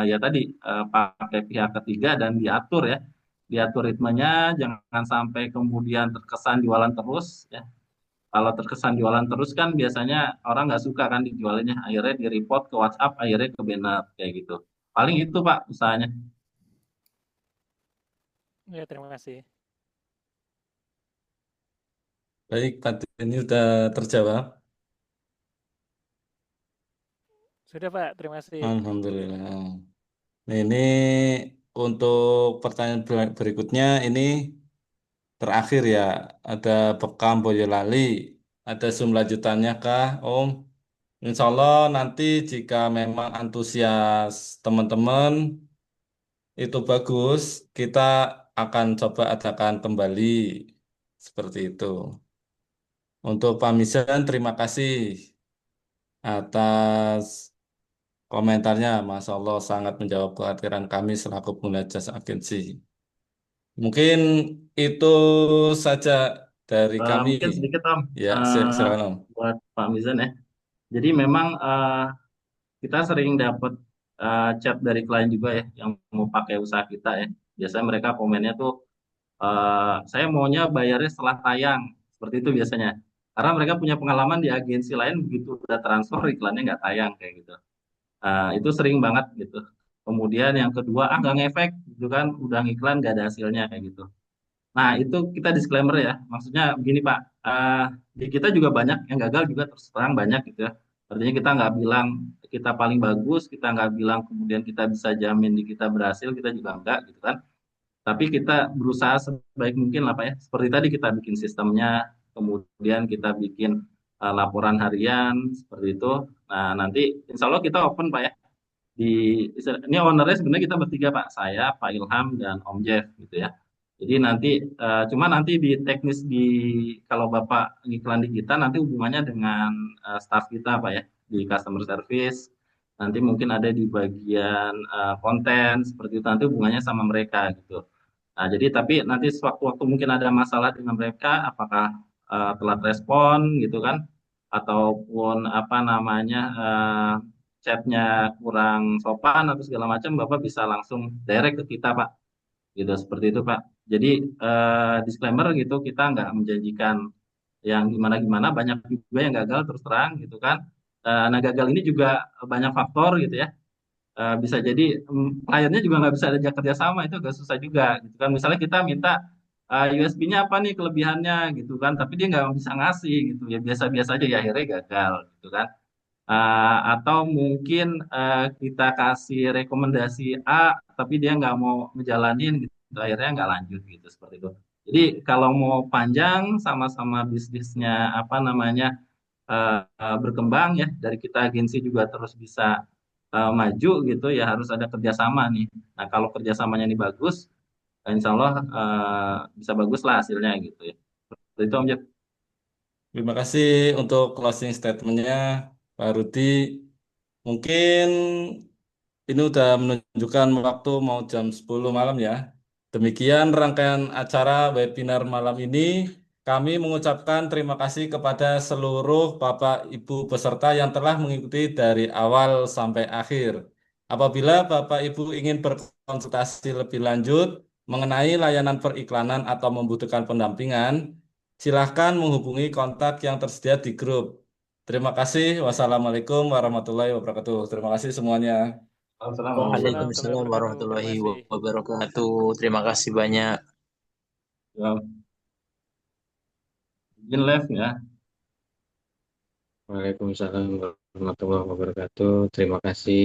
ya tadi pakai pihak ketiga dan diatur ya, diatur ritmenya, jangan sampai kemudian terkesan jualan terus ya. Kalau terkesan jualan terus kan biasanya orang nggak suka kan dijualinnya, akhirnya di report ke WhatsApp, akhirnya ke banner kayak gitu. Paling itu Pak usahanya. Ya, terima kasih. Baik, Pak ini sudah terjawab. Sudah Pak, terima kasih. Alhamdulillah. Nah, ini untuk pertanyaan berikutnya ini terakhir ya. Ada Bekam Boyolali. Ada Zoom lanjutannya kah, Om? Insya Allah nanti jika memang antusias teman-teman itu bagus, kita akan coba adakan kembali seperti itu. Untuk Pak Mizan, terima kasih atas komentarnya. Masya Allah sangat menjawab kekhawatiran kami selaku pengguna jasa agensi. Mungkin itu saja dari kami. Mungkin sedikit Om, Ya, eh, silakan Om. buat Pak Mizan ya. Jadi memang kita sering dapat chat dari klien juga ya yang mau pakai usaha kita ya. Biasanya mereka komennya tuh saya maunya bayarnya setelah tayang, seperti itu biasanya. Karena mereka punya pengalaman di agensi lain begitu udah transfer iklannya nggak tayang kayak gitu. Itu sering banget gitu. Kemudian yang kedua, nggak ngefek gitu kan, udah ngiklan nggak ada hasilnya kayak gitu. Nah itu kita disclaimer ya, maksudnya begini Pak, di kita juga banyak yang gagal juga terus terang banyak gitu ya. Artinya kita nggak bilang kita paling bagus, kita nggak bilang kemudian kita bisa jamin di kita berhasil, kita juga enggak gitu kan. Tapi kita berusaha sebaik mungkin lah Pak ya. Seperti tadi kita bikin sistemnya, kemudian kita bikin laporan harian, seperti itu. Nah, nanti insya Allah kita open Pak ya. Di, ini ownernya sebenarnya kita bertiga Pak. Saya, Pak Ilham, dan Om Jeff gitu ya. Jadi nanti, cuma nanti di teknis di, kalau Bapak ngiklan di kita, nanti hubungannya dengan staff kita Pak ya. Di customer service, nanti mungkin ada di bagian konten, seperti itu. Nanti hubungannya sama mereka gitu. Nah, jadi tapi nanti sewaktu-waktu mungkin ada masalah dengan mereka, apakah telat respon gitu kan, ataupun apa namanya chatnya kurang sopan atau segala macam, Bapak bisa langsung direct ke kita, Pak. Gitu, seperti itu, Pak. Jadi disclaimer gitu, kita nggak menjanjikan yang gimana-gimana, banyak juga yang gagal terus terang gitu kan. Nah, gagal ini juga banyak faktor gitu ya. Bisa jadi kliennya juga nggak bisa diajak kerja sama itu agak susah juga gitu kan misalnya kita minta USB-nya apa nih kelebihannya gitu kan tapi dia nggak bisa ngasih gitu ya biasa-biasa aja ya akhirnya gagal gitu kan. Atau mungkin kita kasih rekomendasi A tapi dia nggak mau ngejalanin gitu akhirnya nggak lanjut gitu seperti itu. Jadi kalau mau panjang sama-sama bisnisnya apa namanya berkembang ya dari kita agensi juga terus bisa maju gitu ya harus ada kerjasama nih. Nah kalau kerjasamanya ini bagus, insya Allah bisa bagus lah hasilnya gitu ya. Seperti itu Om Jeff. Terima kasih untuk closing statementnya, Pak Rudi. Mungkin ini udah menunjukkan waktu mau jam 10 malam ya. Demikian rangkaian acara webinar malam ini. Kami mengucapkan terima kasih kepada seluruh Bapak Ibu peserta yang telah mengikuti dari awal sampai akhir. Apabila Bapak Ibu ingin berkonsultasi lebih lanjut mengenai layanan periklanan atau membutuhkan pendampingan, silahkan menghubungi kontak yang tersedia di grup. Terima kasih. Wassalamualaikum warahmatullahi wabarakatuh. Terima kasih semuanya. Assalamualaikum Waalaikumsalam warahmatullahi Waalaikumsalam warahmatullahi wabarakatuh. wabarakatuh. Terima kasih banyak. warahmatullahi. Izin live ya. Waalaikumsalam warahmatullahi wabarakatuh. Terima kasih.